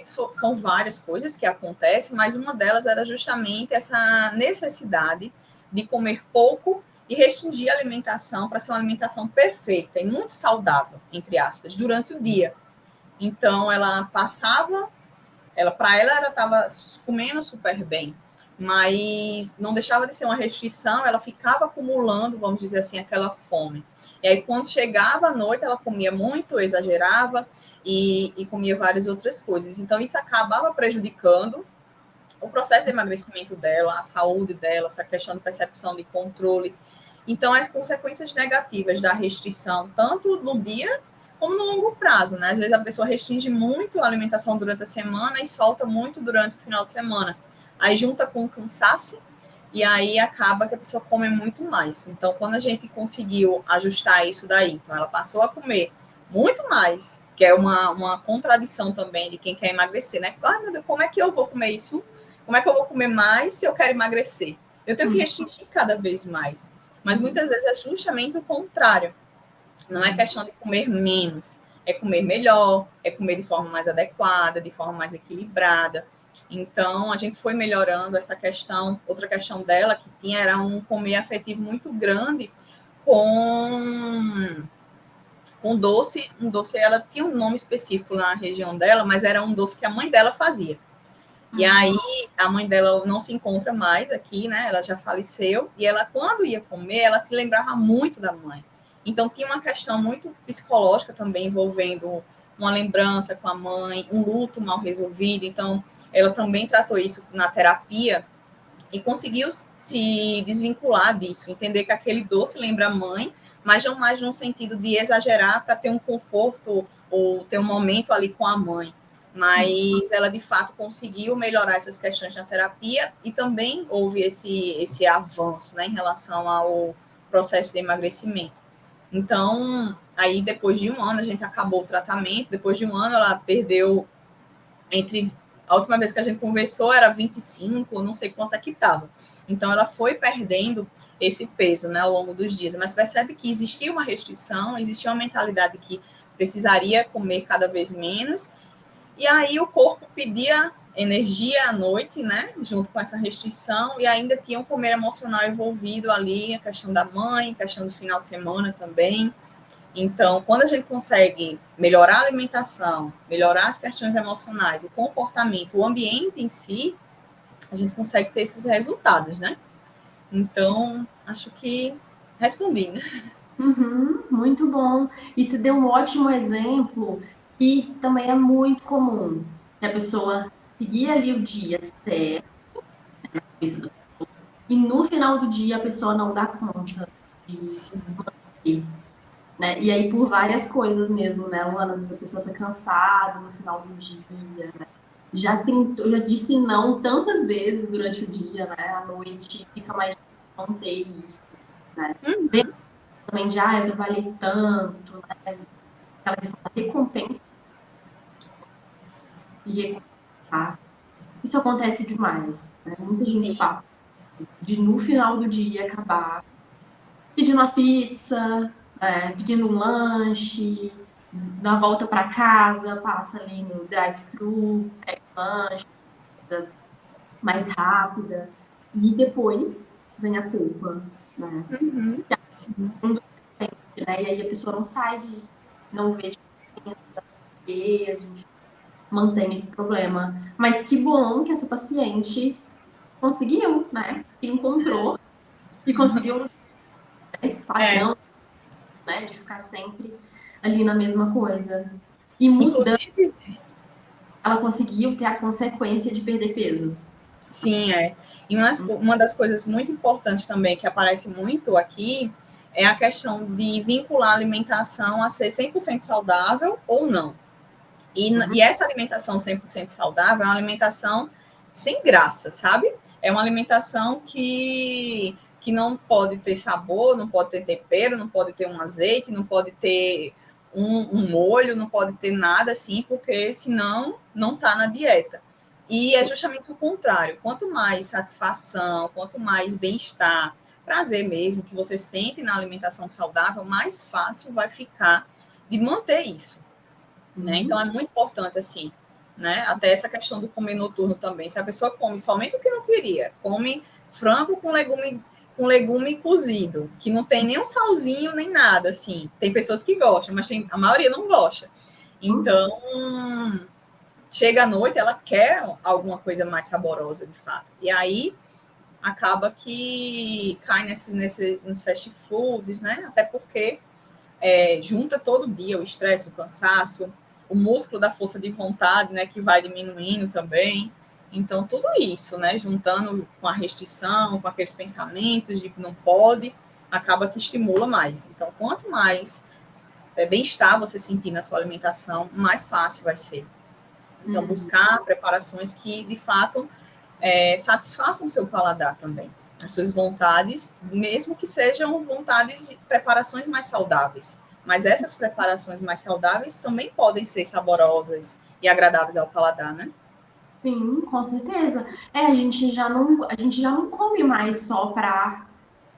São várias coisas que acontecem, mas uma delas era justamente essa necessidade de comer pouco e restringir a alimentação para ser uma alimentação perfeita e muito saudável, entre aspas, durante o dia. Então, ela passava para ela estava comendo super bem, mas não deixava de ser uma restrição, ela ficava acumulando, vamos dizer assim, aquela fome. E aí, quando chegava à noite, ela comia muito, exagerava e comia várias outras coisas. Então, isso acabava prejudicando o processo de emagrecimento dela, a saúde dela, essa questão de percepção de controle. Então, as consequências negativas da restrição, tanto no dia como no longo prazo, né? Às vezes a pessoa restringe muito a alimentação durante a semana e solta muito durante o final de semana. Aí junta com o cansaço e aí acaba que a pessoa come muito mais. Então, quando a gente conseguiu ajustar isso daí, então ela passou a comer muito mais, que é uma contradição também de quem quer emagrecer, né? Ai, meu Deus, como é que eu vou comer isso? Como é que eu vou comer mais se eu quero emagrecer? Eu tenho que restringir cada vez mais. Mas muitas vezes é justamente o contrário. Não é questão de comer menos, é comer melhor, é comer de forma mais adequada, de forma mais equilibrada. Então, a gente foi melhorando essa questão. Outra questão dela que tinha era um comer afetivo muito grande com doce. Um doce, ela tinha um nome específico na região dela, mas era um doce que a mãe dela fazia. E aí, a mãe dela não se encontra mais aqui, né? Ela já faleceu. E ela, quando ia comer, ela se lembrava muito da mãe. Então, tinha uma questão muito psicológica também envolvendo uma lembrança com a mãe, um luto mal resolvido. Então, ela também tratou isso na terapia e conseguiu se desvincular disso, entender que aquele doce lembra a mãe, mas não mais no sentido de exagerar para ter um conforto ou ter um momento ali com a mãe. Mas ela, de fato, conseguiu melhorar essas questões na terapia e também houve esse avanço, né, em relação ao processo de emagrecimento. Então, aí depois de um ano, a gente acabou o tratamento, depois de um ano ela perdeu entre a última vez que a gente conversou era 25, não sei quanto é que estava. Então, ela foi perdendo esse peso, né, ao longo dos dias. Mas percebe que existia uma restrição, existia uma mentalidade que precisaria comer cada vez menos. E aí o corpo pedia energia à noite, né, junto com essa restrição, e ainda tinha um comer emocional envolvido ali, a questão da mãe, a questão do final de semana também. Então, quando a gente consegue melhorar a alimentação, melhorar as questões emocionais, o comportamento, o ambiente em si, a gente consegue ter esses resultados, né? Então, acho que respondi, né? Uhum, muito bom. E você deu um ótimo exemplo que também é muito comum. Que a pessoa seguir ali o dia certo, e no final do dia a pessoa não dá conta de Sim, ir, né? E aí por várias coisas mesmo, né, Luana? Às vezes a pessoa tá cansada no final do dia, já tentou, já disse não tantas vezes durante o dia, né? À noite fica mais difícil manter isso, né? Vem também de, eu trabalhei tanto, né? Aquela questão da recompensa e recompensar. Isso acontece demais, né? Muita gente sim, passa de no final do dia acabar pedindo uma pizza, pedindo um lanche, na volta para casa, passa ali no drive-thru, pega um lanche mais rápida, e depois vem a culpa, né? uhum, sim, E aí a pessoa não sai disso, não vê diferença, peso, mantém esse problema. Mas que bom que essa paciente conseguiu, né? Encontrou e conseguiu esse é. padrão, né? De ficar sempre ali na mesma coisa. E mudando, Inclusive, ela conseguiu ter a consequência de perder peso. sim, é. E uma das coisas muito importantes também que aparece muito aqui é a questão de vincular a alimentação a ser 100% saudável ou não. E essa alimentação 100% saudável é uma alimentação sem graça, sabe? É uma alimentação que não pode ter sabor, não pode ter tempero, não pode ter um azeite, não pode ter um molho, não pode ter nada assim, porque senão não está na dieta. E é justamente o contrário. Quanto mais satisfação, quanto mais bem-estar, prazer mesmo que você sente na alimentação saudável, mais fácil vai ficar de manter isso, né? Então é muito importante assim, né? Até essa questão do comer noturno também. Se a pessoa come somente o que não queria, come frango com legume cozido, que não tem nem um salzinho nem nada assim. Tem pessoas que gostam, mas a maioria não gosta. Então, chega à noite, ela quer alguma coisa mais saborosa, de fato. E aí acaba que cai nos fast foods, né? Até porque junta todo dia o estresse, o cansaço, o músculo da força de vontade, né, que vai diminuindo também. Então, tudo isso, né, juntando com a restrição, com aqueles pensamentos de que não pode, acaba que estimula mais. Então, quanto mais bem-estar você sentir na sua alimentação, mais fácil vai ser. Então, buscar preparações que, de fato, satisfaçam o seu paladar também, as suas vontades, mesmo que sejam vontades de preparações mais saudáveis. Mas essas preparações mais saudáveis também podem ser saborosas e agradáveis ao paladar, né? Sim, com certeza. A gente já não come mais só para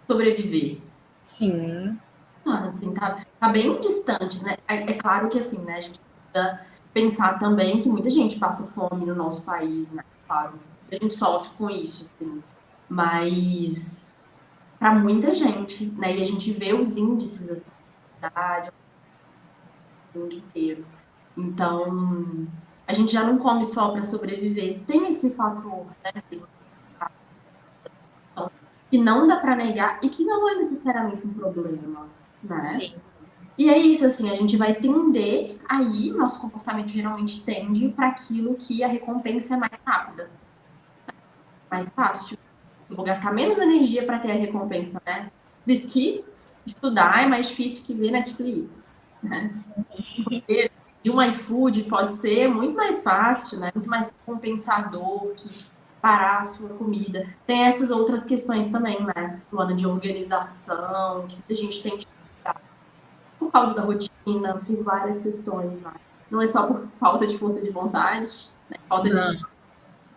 sobreviver. Sim, Mano, assim, tá bem distante, né? É claro que assim, né? A gente precisa pensar também que muita gente passa fome no nosso país, né? Claro, a gente sofre com isso, assim. Mas para muita gente, né? E a gente vê os índices assim, da cidade, no mundo inteiro. Então, a gente já não come só para sobreviver. Tem esse fator, né? Que não dá para negar e que não é necessariamente um problema, né? sim. E é isso, assim, a gente vai tender aí, nosso comportamento geralmente tende para aquilo que a recompensa é mais rápida, mais fácil. eu vou gastar menos energia para ter a recompensa, né? Por isso que estudar é mais difícil que ver Netflix, né? Porque de um iFood pode ser muito mais fácil, né? Muito mais compensador que parar a sua comida. Tem essas outras questões também, né? Luana, de organização, que a gente tem que por causa da rotina, por várias questões, né? Não é só por falta de força de vontade, né? Falta de Não. disciplina,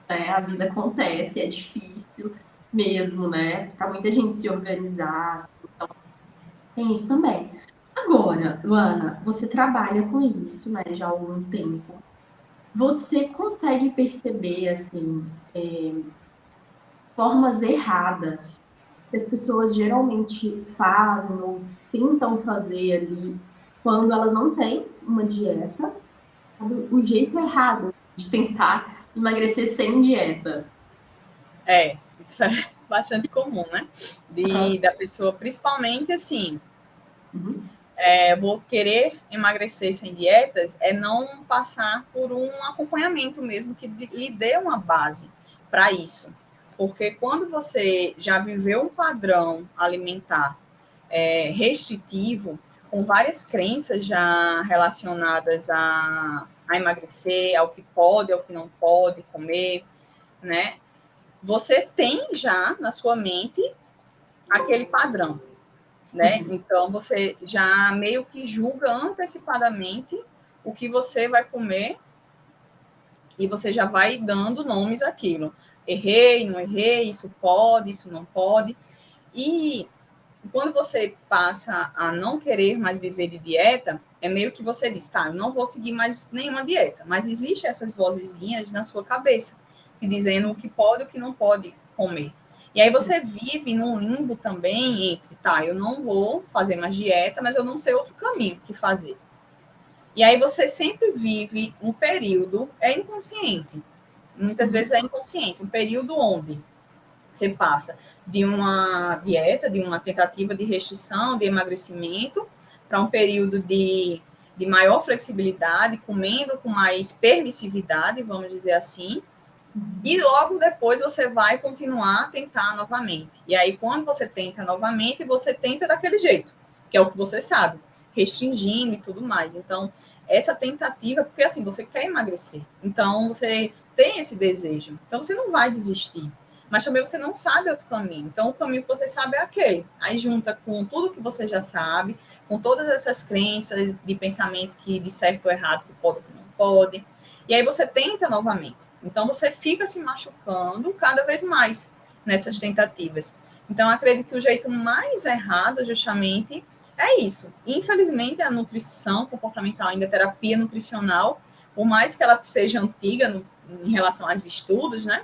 né? A vida acontece, é difícil mesmo, né? Para muita gente se organizar, assim, então tem isso também. Agora, Luana, você trabalha com isso, né, já há algum tempo. Você consegue perceber, assim, formas erradas que as pessoas geralmente fazem ou tentam fazer ali quando elas não têm uma dieta, sabe? O jeito errado de tentar emagrecer sem dieta. Isso é bastante comum, né? Da pessoa, principalmente assim, Uhum. vou querer emagrecer sem dietas, é não passar por um acompanhamento mesmo que lhe dê uma base para isso. Porque quando você já viveu um padrão alimentar restritivo, com várias crenças já relacionadas a emagrecer, ao que pode, ao que não pode comer, né? Você tem já na sua mente aquele padrão, né? Uhum. Então você já meio que julga antecipadamente o que você vai comer e você já vai dando nomes àquilo. Errei, não errei, isso pode, isso não pode. E quando você passa a não querer mais viver de dieta, é meio que você diz, tá, eu não vou seguir mais nenhuma dieta, mas existem essas vozezinhas na sua cabeça, te dizendo o que pode e o que não pode comer. E aí você vive num limbo também entre, tá, eu não vou fazer mais dieta, mas eu não sei outro caminho que fazer. E aí você sempre vive um período, inconsciente, muitas vezes é inconsciente, um período onde você passa de uma dieta, de uma tentativa de restrição, de emagrecimento, para um período de maior flexibilidade, comendo com mais permissividade, vamos dizer assim, e logo depois você vai continuar a tentar novamente. E aí, quando você tenta novamente, você tenta daquele jeito, que é o que você sabe, restringindo e tudo mais. Então, essa tentativa, porque assim, você quer emagrecer, então você tem esse desejo, então você não vai desistir. Mas também você não sabe outro caminho. Então, o caminho que você sabe é aquele. Aí junta com tudo que você já sabe, com todas essas crenças de pensamentos que de certo ou errado, que pode ou que não pode. E aí você tenta novamente. Então, você fica se machucando cada vez mais nessas tentativas. Então, acredito que o jeito mais errado, justamente, é isso. Infelizmente, a nutrição comportamental, ainda a terapia nutricional, por mais que ela seja antiga em relação aos estudos, né?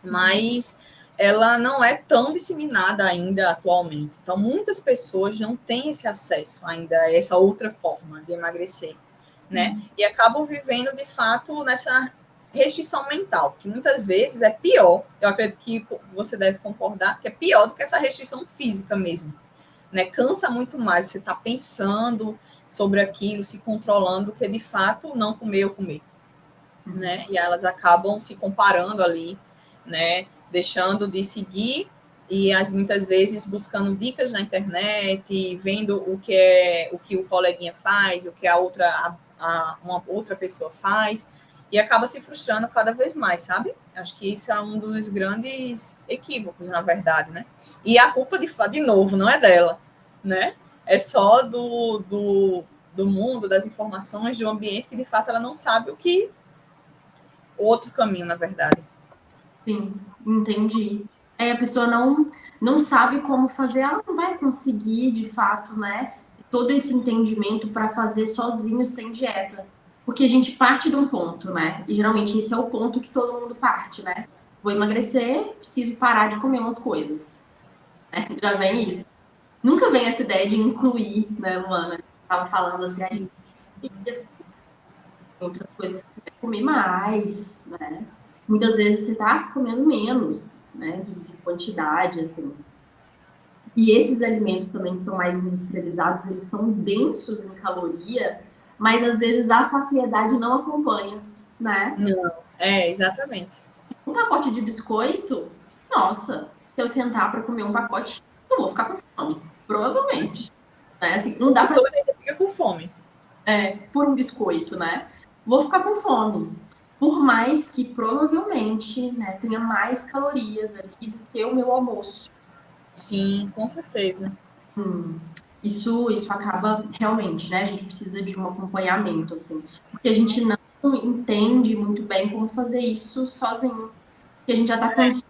Mas ela não é tão disseminada ainda atualmente. Então, muitas pessoas não têm esse acesso ainda a essa outra forma de emagrecer, né? E acabam vivendo, de fato, nessa restrição mental, que muitas vezes é pior, eu acredito que você deve concordar, que é pior do que essa restrição física mesmo, né? Cansa muito mais você estar pensando sobre aquilo, se controlando, do que de fato não comer ou comer, né? E elas acabam se comparando ali, né? Deixando de seguir e muitas vezes buscando dicas na internet, vendo o que o coleguinha faz, o que uma outra pessoa faz, e acaba se frustrando cada vez mais, sabe? Acho que isso é um dos grandes equívocos, na verdade, né? E a culpa, de novo, não é dela, né? É só do mundo, das informações, do ambiente, que de fato ela não sabe outro caminho, na verdade. Sim, entendi. É, a pessoa não sabe como fazer, ela não vai conseguir, de fato, né? Todo esse entendimento para fazer sozinho, sem dieta. Porque a gente parte de um ponto, né? E geralmente esse é o ponto que todo mundo parte, né? Vou emagrecer, preciso parar de comer umas coisas. Né? Já vem isso. Nunca vem essa ideia de incluir, né, Luana? Tava falando assim, a gente outras coisas que você vai comer mais, né? Muitas vezes você tá comendo menos, né, de quantidade, assim. E esses alimentos também que são mais industrializados, eles são densos em caloria, mas às vezes a saciedade não acompanha, né? Não, exatamente. Um pacote de biscoito, nossa, se eu sentar para comer um pacote, eu vou ficar com fome, provavelmente. Né? Assim, não dá para Todo mundo fica com fome. por um biscoito, né? Vou ficar com fome. Por mais que provavelmente, né, tenha mais calorias ali do que o meu almoço. Sim, com certeza. Isso acaba realmente, né? A gente precisa de um acompanhamento, assim, porque a gente não entende muito bem como fazer isso sozinho. Porque a gente já tá condicionado,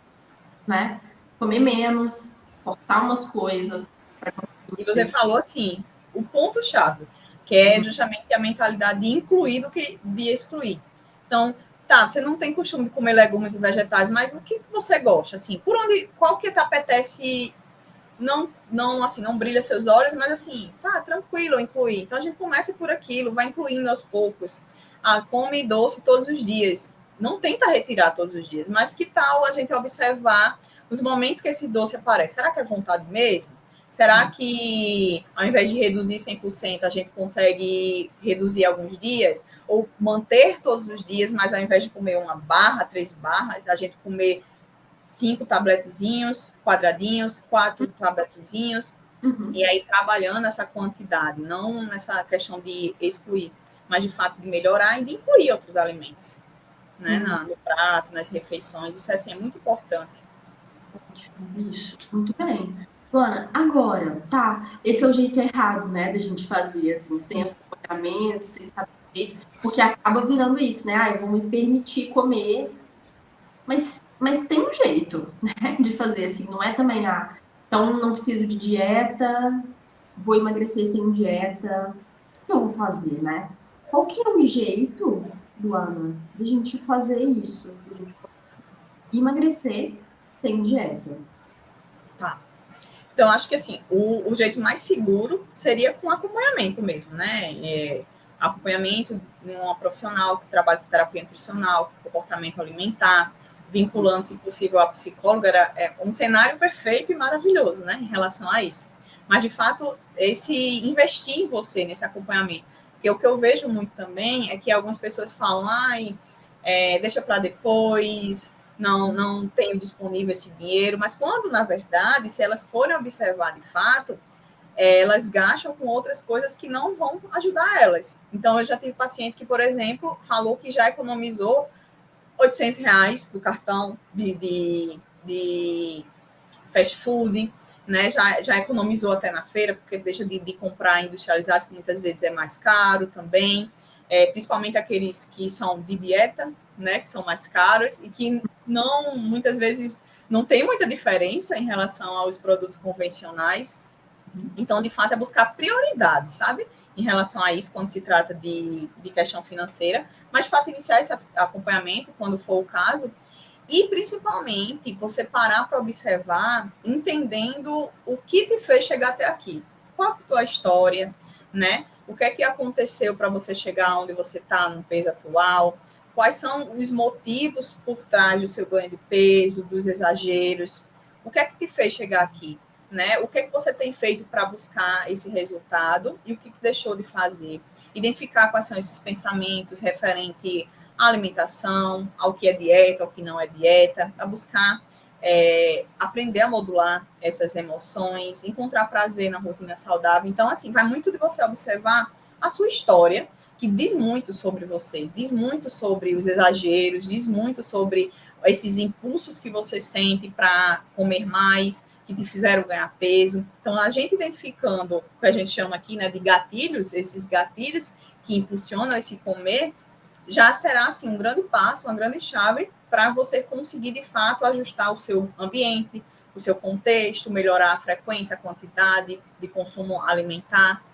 né? Comer menos, cortar umas coisas. E você falou assim, o ponto-chave, que é justamente a mentalidade de incluir do que de excluir. Então, tá, você não tem costume de comer legumes e vegetais, mas o que você gosta? Assim, por onde, qual que te apetece, não assim, não brilha seus olhos, mas assim, tá, tranquilo, incluir. Então a gente começa por aquilo, vai incluindo aos poucos. Ah, come doce todos os dias. Não tenta retirar todos os dias, mas que tal a gente observar os momentos que esse doce aparece? Será que é vontade mesmo? Será que, ao invés de reduzir 100%, a gente consegue reduzir alguns dias? Ou manter todos os dias, mas ao invés de comer uma barra, 3 barras, a gente comer 5 tabletezinhos, quadradinhos, 4 tabletezinhos, e aí trabalhando essa quantidade, não nessa questão de excluir, mas de fato de melhorar e de incluir outros alimentos, né, no prato, nas refeições. Isso assim, é muito importante. Isso, muito bem. Luana, agora, tá, esse é o jeito errado, né, da gente fazer, assim, sem acompanhamento, sem saber direito, porque acaba virando isso, né, eu vou me permitir comer, mas tem um jeito, né, de fazer, assim, não é também, então não preciso de dieta, vou emagrecer sem dieta, o que eu vou fazer, né? Qual que é o jeito, Luana, de a gente fazer isso, de a gente emagrecer sem dieta? Tá. Então, acho que assim, o jeito mais seguro seria com acompanhamento mesmo, né? Acompanhamento de uma profissional que trabalha com terapia nutricional, comportamento alimentar, vinculando, se possível, a psicóloga, é um cenário perfeito e maravilhoso, né, em relação a isso. Mas, de fato, esse investir em você, nesse acompanhamento. Porque o que eu vejo muito também é que algumas pessoas falam, deixa para depois, não tenho disponível esse dinheiro, mas quando, na verdade, se elas forem observar de fato, elas gastam com outras coisas que não vão ajudar elas. Então, eu já tive paciente que, por exemplo, falou que já economizou R$ 800 do cartão de fast food, né? Já economizou até na feira, porque deixa de comprar industrializados, que muitas vezes é mais caro também, principalmente aqueles que são de dieta, né? Que são mais caros e que não, muitas vezes, não tem muita diferença em relação aos produtos convencionais. Então, de fato, é buscar prioridade, sabe? Em relação a isso, quando se trata de questão financeira, mas, de fato, iniciar esse acompanhamento, quando for o caso, e, principalmente, você parar para observar, entendendo o que te fez chegar até aqui. Qual é a tua história, né? O que é que aconteceu para você chegar onde você está no peso atual? Quais são os motivos por trás do seu ganho de peso, dos exageros? O que é que te fez chegar aqui? Né? O que é que você tem feito para buscar esse resultado e o que deixou de fazer? Identificar quais são esses pensamentos referente à alimentação, ao que é dieta, ao que não é dieta, a buscar aprender a modular essas emoções, encontrar prazer na rotina saudável. Então, assim, vai muito de você observar a sua história, que diz muito sobre você, diz muito sobre os exageros, diz muito sobre esses impulsos que você sente para comer mais, que te fizeram ganhar peso. Então, a gente identificando o que a gente chama aqui, né, de gatilhos, esses gatilhos que impulsionam esse comer, já será, assim, um grande passo, uma grande chave para você conseguir, de fato, ajustar o seu ambiente, o seu contexto, melhorar a frequência, a quantidade de consumo alimentar.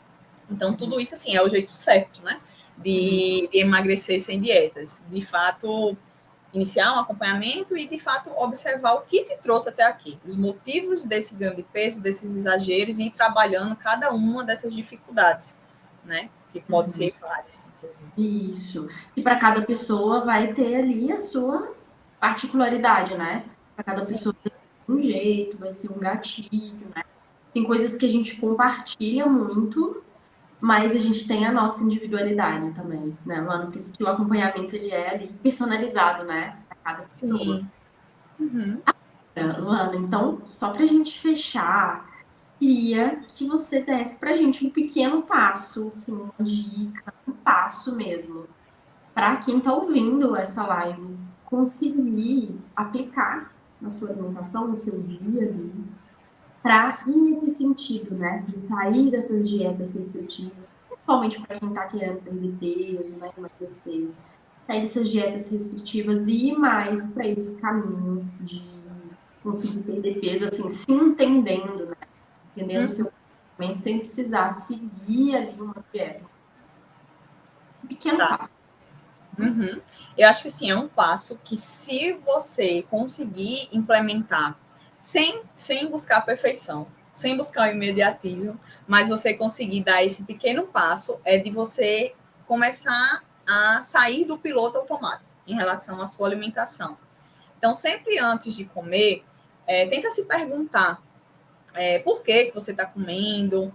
Então, tudo isso, assim, é o jeito certo, né, de emagrecer sem dietas. De fato, iniciar um acompanhamento e, de fato, observar o que te trouxe até aqui, os motivos desse ganho de peso, desses exageros, e ir trabalhando cada uma dessas dificuldades, né? Que pode ser várias, inclusive. Isso. E para cada pessoa vai ter ali a sua particularidade, né? Para cada Sim. pessoa vai ser um jeito, vai ser um gatilho, né? Tem coisas que a gente compartilha muito, mas a gente tem a nossa individualidade também, né, Luana? Por isso que o acompanhamento ele é ali personalizado, né? Para cada pessoa. Sim. Uhum. Luana, então, só para a gente fechar, queria que você desse para a gente um pequeno passo, assim, uma dica, um passo mesmo, para quem está ouvindo essa live conseguir aplicar na sua alimentação, no seu dia ali, para ir nesse sentido, né, de sair dessas dietas restritivas, principalmente para quem está querendo perder peso, né, emagrecer, sair dessas dietas restritivas e ir mais para esse caminho de conseguir perder peso, assim, se entendendo, né? Entendendo o seu comportamento sem precisar seguir ali uma dieta. Um pequeno Tá. passo. Uhum. Eu acho que sim, é um passo que, se você conseguir implementar sem buscar a perfeição, sem buscar o imediatismo, mas você conseguir dar esse pequeno passo, é de você começar a sair do piloto automático em relação à sua alimentação. Então, sempre antes de comer, tenta se perguntar por que você está comendo,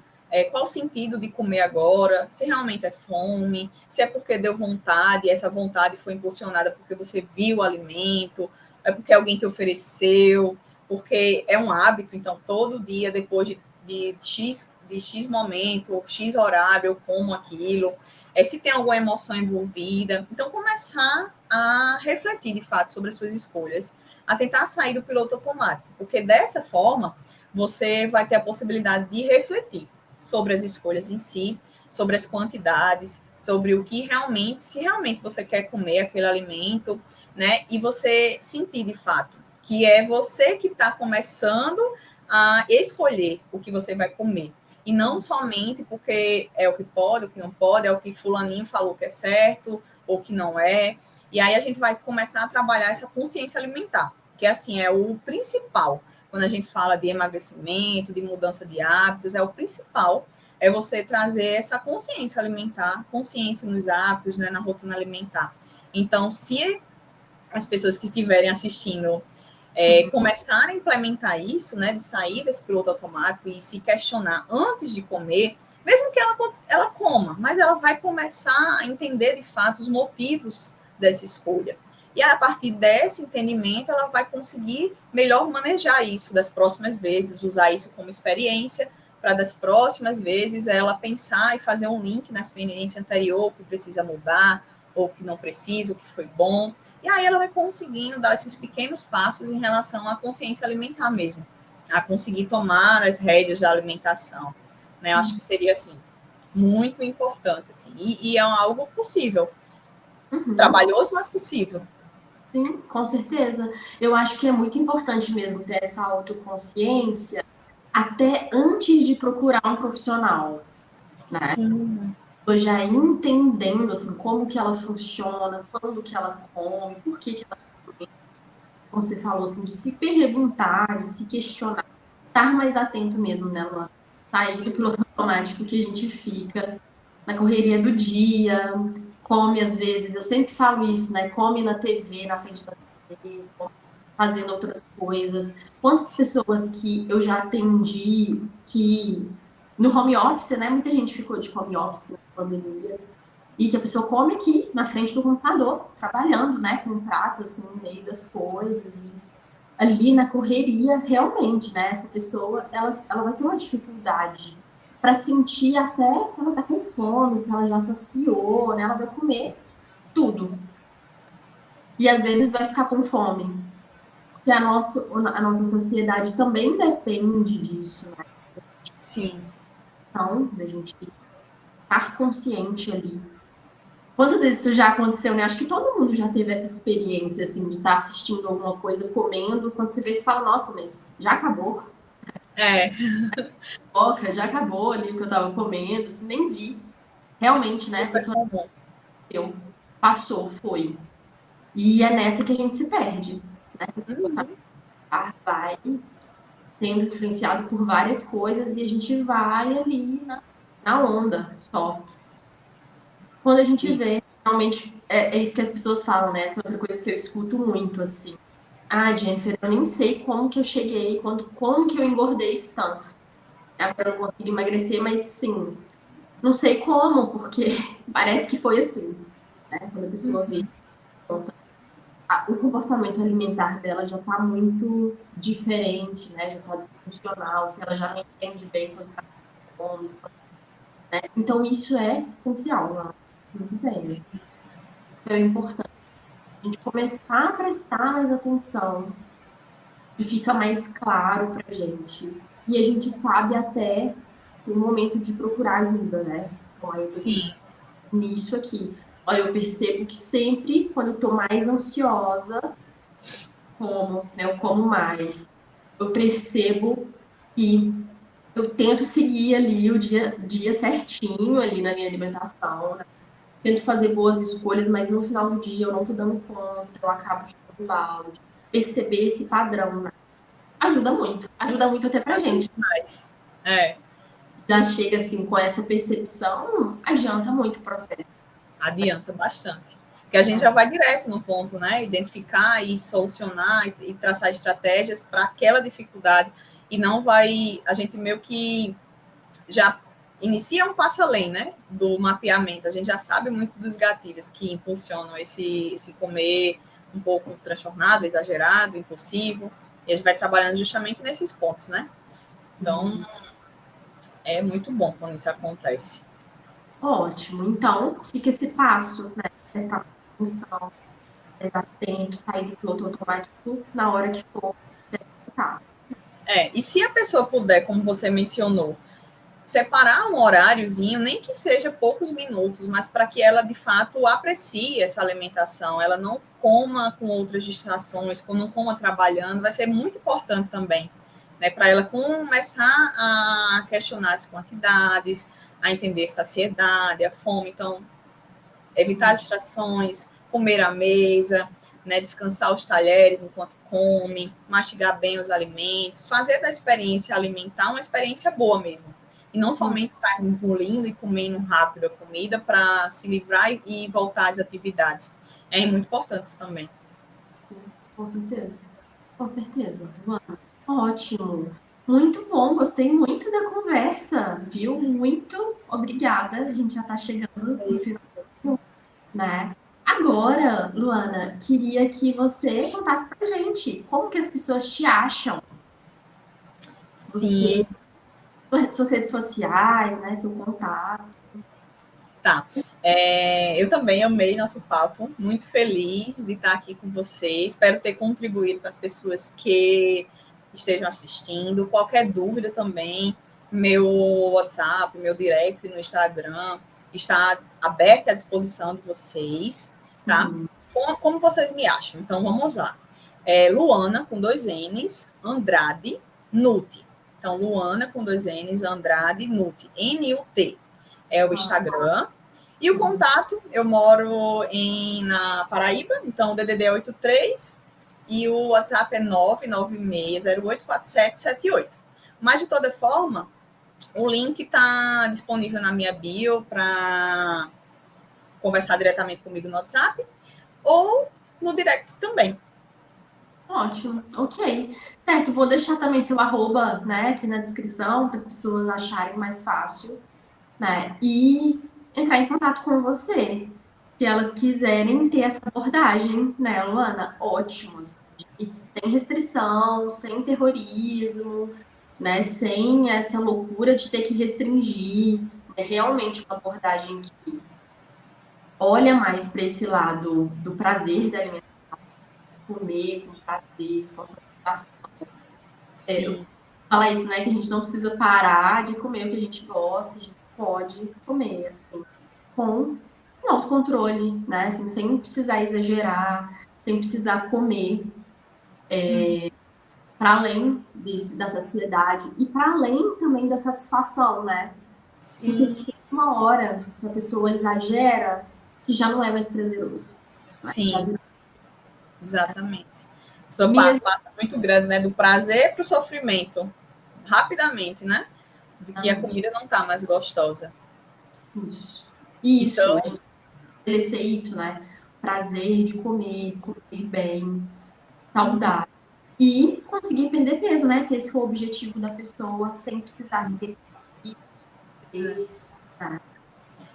qual o sentido de comer agora, se realmente é fome, se é porque deu vontade, e essa vontade foi impulsionada porque você viu o alimento, é porque alguém te ofereceu, porque é um hábito, então todo dia, depois de X momento, ou X horário, eu como aquilo, se tem alguma emoção envolvida. Então, começar a refletir, de fato, sobre as suas escolhas, a tentar sair do piloto automático, porque dessa forma você vai ter a possibilidade de refletir sobre as escolhas em si, sobre as quantidades, sobre o que realmente, se realmente você quer comer aquele alimento, né? E você sentir de fato que é você que está começando a escolher o que você vai comer. E não somente porque é o que pode, o que não pode, é o que fulaninho falou que é certo ou que não é. E aí a gente vai começar a trabalhar essa consciência alimentar, que assim é o principal quando a gente fala de emagrecimento, de mudança de hábitos, o principal é você trazer essa consciência alimentar, consciência nos hábitos, né, na rotina alimentar. Então, se as pessoas que estiverem assistindo começarem a implementar isso, né, de sair desse piloto automático e se questionar antes de comer, mesmo que ela coma, mas ela vai começar a entender de fato os motivos dessa escolha. E a partir desse entendimento, ela vai conseguir melhor manejar isso das próximas vezes, usar isso como experiência, para das próximas vezes ela pensar e fazer um link na experiência anterior, que precisa mudar, ou que não precisa, o que foi bom. E aí ela vai conseguindo dar esses pequenos passos em relação à consciência alimentar mesmo, a conseguir tomar as rédeas da alimentação. Né? Eu acho que seria, assim, muito importante. Assim. E é algo possível. Trabalhoso, mas possível. Sim, com certeza. Eu acho que é muito importante mesmo ter essa autoconsciência até antes de procurar um profissional, né? Sim. Eu já entendendo assim como que ela funciona, quando que ela come, por que ela come, como você falou assim, de se perguntar, de se questionar, estar mais atento mesmo, né, Luana? Sair do piloto automático que a gente fica na correria do dia, come às vezes, eu sempre falo isso, né? Come na TV, na frente da TV, fazendo outras coisas. Quantas pessoas que eu já atendi que no home office, né? Muita gente ficou de home office na pandemia. E que a pessoa come aqui, na frente do computador, trabalhando, né? Com um prato, assim, no meio das coisas. E ali na correria, realmente, né? Essa pessoa, ela vai ter uma dificuldade para sentir até se ela tá com fome, se ela já saciou, né? Ela vai comer tudo. E às vezes vai ficar com fome. Porque a nossa sociedade também depende disso, né? Sim. Então, da gente estar consciente ali. Quantas vezes isso já aconteceu, né? Acho que todo mundo já teve essa experiência, assim, de estar assistindo alguma coisa, comendo, quando você vê, você fala, nossa, mas já acabou. É. Oca, já acabou ali o que eu tava comendo, assim, nem vi. Realmente, né? A Super pessoa comum. deu, passou, foi. E é nessa que a gente se perde. Vai sendo influenciado por várias coisas e a gente vai ali na onda só. Quando a gente Isso. vê, realmente, é isso que as pessoas falam, né? Essa é outra coisa que eu escuto muito, assim. Ah, Jennifer, eu nem sei como que eu cheguei, como que eu engordei isso tanto. Agora eu não consigo emagrecer, mas sim, não sei como, porque parece que foi assim, né? Quando a pessoa vê. Pronto. o comportamento alimentar dela já está muito diferente, né? Já está disfuncional, se ela já não entende bem quando está com fome, né? Então, isso é essencial, né? Muito bem. Assim. É importante a gente começar a prestar mais atenção e fica mais claro para a gente. E a gente sabe até o momento de procurar ajuda, né? Então, aí eu tô Sim, pensando nisso aqui. Olha, eu percebo que sempre, quando eu tô mais ansiosa, eu como mais. Eu percebo que eu tento seguir ali o dia certinho ali na minha alimentação, né? Tento fazer boas escolhas, mas no final do dia eu não tô dando conta, eu acabo chutando balde. Perceber esse padrão, né? Ajuda muito até pra gente. mas é, Já chega assim com essa percepção, adianta muito o processo. adianta bastante. Porque a gente já vai direto no ponto, né? Identificar e solucionar e traçar estratégias para aquela dificuldade e não vai, a gente meio que já inicia um passo além, né, do mapeamento. A gente já sabe muito dos gatilhos que impulsionam esse comer um pouco transtornado, exagerado, impulsivo, e a gente vai trabalhando justamente nesses pontos, né? Então, é muito bom quando isso acontece. Ótimo. Então, fica esse passo, né? Prestar atenção, estar atento, sair do piloto automático na hora que for executar. E se a pessoa puder, como você mencionou, separar um horáriozinho, nem que seja poucos minutos, mas para que ela de fato aprecie essa alimentação, ela não coma com outras distrações, não coma trabalhando, vai ser muito importante também, né, para ela começar a questionar as quantidades, a entender saciedade, a fome, então evitar distrações, comer à mesa, né, descansar os talheres enquanto come, mastigar bem os alimentos, fazer da experiência alimentar uma experiência boa mesmo. E não somente estar engolindo e comendo rápido a comida para se livrar e voltar às atividades. É muito importante isso também. Com certeza. Com certeza. Mano, ótimo. Muito bom, gostei muito da conversa, viu? Muito obrigada. A gente já está chegando no final, né? Agora, Luana, queria que você contasse pra gente como que as pessoas te acham. Sim, Você, suas redes sociais, né? Seu contato. tá. Eu também amei nosso papo, muito feliz de estar aqui com você. Espero ter contribuído com as pessoas que estejam assistindo. Qualquer dúvida também, meu WhatsApp, meu direct no Instagram está aberto à disposição de vocês, tá? Como vocês me acham? Então vamos lá. Luana com 2 N's, Andrade, Nute. Então, Luana com 2 N's, Andrade, Nute. Nut é o Instagram. E o contato, eu moro na Paraíba, então o DDD é 83 e o WhatsApp é 996084778. Mas, de toda forma, o link está disponível na minha bio para conversar diretamente comigo no WhatsApp ou no direct também. Ótimo, ok. Certo, vou deixar também seu arroba, né, aqui na descrição para as pessoas acharem mais fácil, né? E entrar em contato com você. Se elas quiserem ter essa abordagem, né, Luana? Ótimo. Assim, sem restrição, sem terrorismo, né? Sem essa loucura de ter que restringir. É realmente uma abordagem que olha mais para esse lado do prazer da alimentação, comer com prazer, com satisfação. Eu Sim, falo isso, né? Que a gente não precisa parar de comer o que a gente gosta, a gente pode comer, assim, com um autocontrole, né? Assim, sem precisar exagerar, sem precisar comer para além da saciedade e para além também da satisfação, né? Porque sim, tem uma hora que a pessoa exagera que já não é mais prazeroso. Né? sim, exatamente. A pessoa Mesmo. passa muito grande, né, do prazer para o sofrimento, rapidamente, né? Do que a comida não está mais gostosa. Isso. Isso, a Então, gente estabelecer isso, né? Prazer de comer, comer bem, saudável. E conseguir perder peso, né? Se esse for o objetivo da pessoa, sem precisar se restringir, né?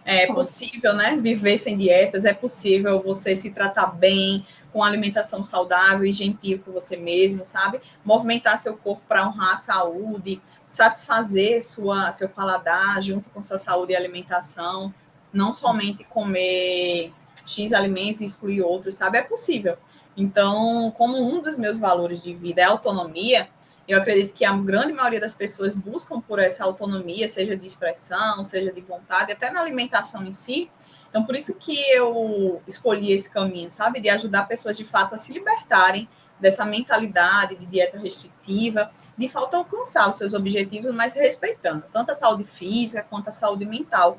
É possível, né, viver sem dietas, é possível você se tratar bem, com alimentação saudável e gentil com você mesmo, sabe? Movimentar seu corpo para honrar a saúde, satisfazer seu paladar junto com sua saúde e alimentação, não somente comer X alimentos e excluir outros, sabe? É possível. Então, como um dos meus valores de vida é a autonomia, eu acredito que a grande maioria das pessoas buscam por essa autonomia, seja de expressão, seja de vontade, até na alimentação em si. Então, por isso que eu escolhi esse caminho, sabe? De ajudar pessoas, de fato, a se libertarem dessa mentalidade de dieta restritiva, de falta alcançar os seus objetivos, mas respeitando tanto a saúde física quanto a saúde mental.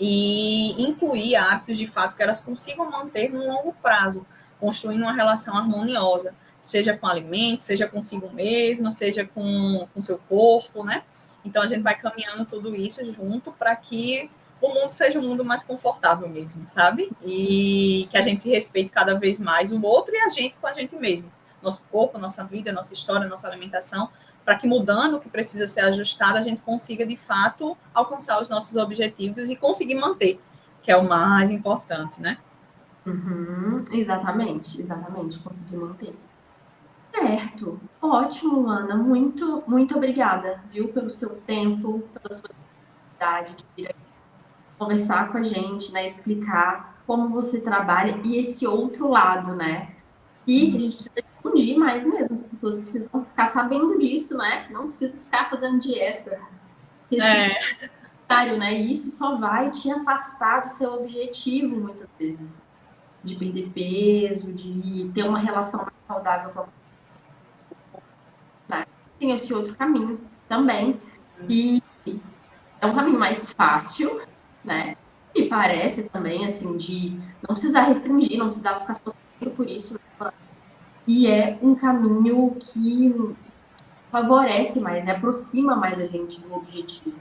E incluir hábitos, de fato, que elas consigam manter no longo prazo, construindo uma relação harmoniosa, seja com alimentos, seja consigo mesma, seja com seu corpo, né? Então, a gente vai caminhando tudo isso junto para que o mundo seja um mundo mais confortável mesmo, sabe? E que a gente se respeite cada vez mais o outro e a gente com a gente mesmo. Nosso corpo, nossa vida, nossa história, nossa alimentação, para que mudando o que precisa ser ajustado, a gente consiga, de fato, alcançar os nossos objetivos e conseguir manter, que é o mais importante, né? Exatamente, consegui manter. Certo, ótimo, Ana, muito obrigada, viu, pelo seu tempo, pela sua disponibilidade de vir aqui conversar com a gente, né, explicar como você trabalha e esse outro lado, né, e a gente precisa difundir mais mesmo, as pessoas precisam ficar sabendo disso, né, não precisa ficar fazendo dieta restritiva, né, e isso só vai te afastar do seu objetivo, muitas vezes, de perder peso, de ter uma relação mais saudável com a comida. Tem esse outro caminho também, e é um caminho mais fácil, né? E parece também, assim, de não precisar restringir, não precisar ficar sofrendo por isso. Né? E é um caminho que favorece mais, né? Aproxima mais a gente do objetivo.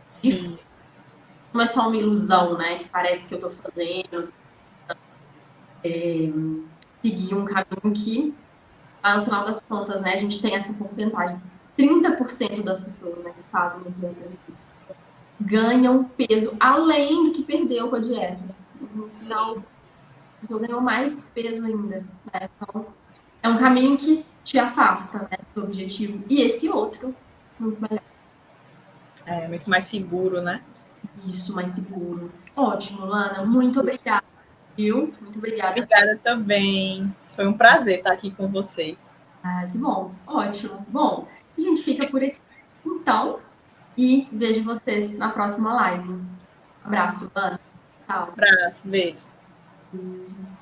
Sim. Não é só uma ilusão, né? Que parece que eu tô fazendo, assim, seguir um caminho que, no final das contas, né? A gente tem essa porcentagem. 30% das pessoas, né, que fazem a dieta ganham peso além do que perdeu com a dieta. No final, a pessoa ganhou mais peso ainda. Né? Então, é um caminho que te afasta, né, do objetivo. E esse outro, muito melhor. É muito mais seguro, né? Isso, mais seguro. Ótimo, Lana. Muito obrigada, viu? Muito obrigada. Obrigada também. Foi um prazer estar aqui com vocês. Ah, que bom. Ótimo. Bom, a gente fica por aqui, então, e vejo vocês na próxima live. Um abraço, Lana. Tchau. Abraço, beijo. Beijo.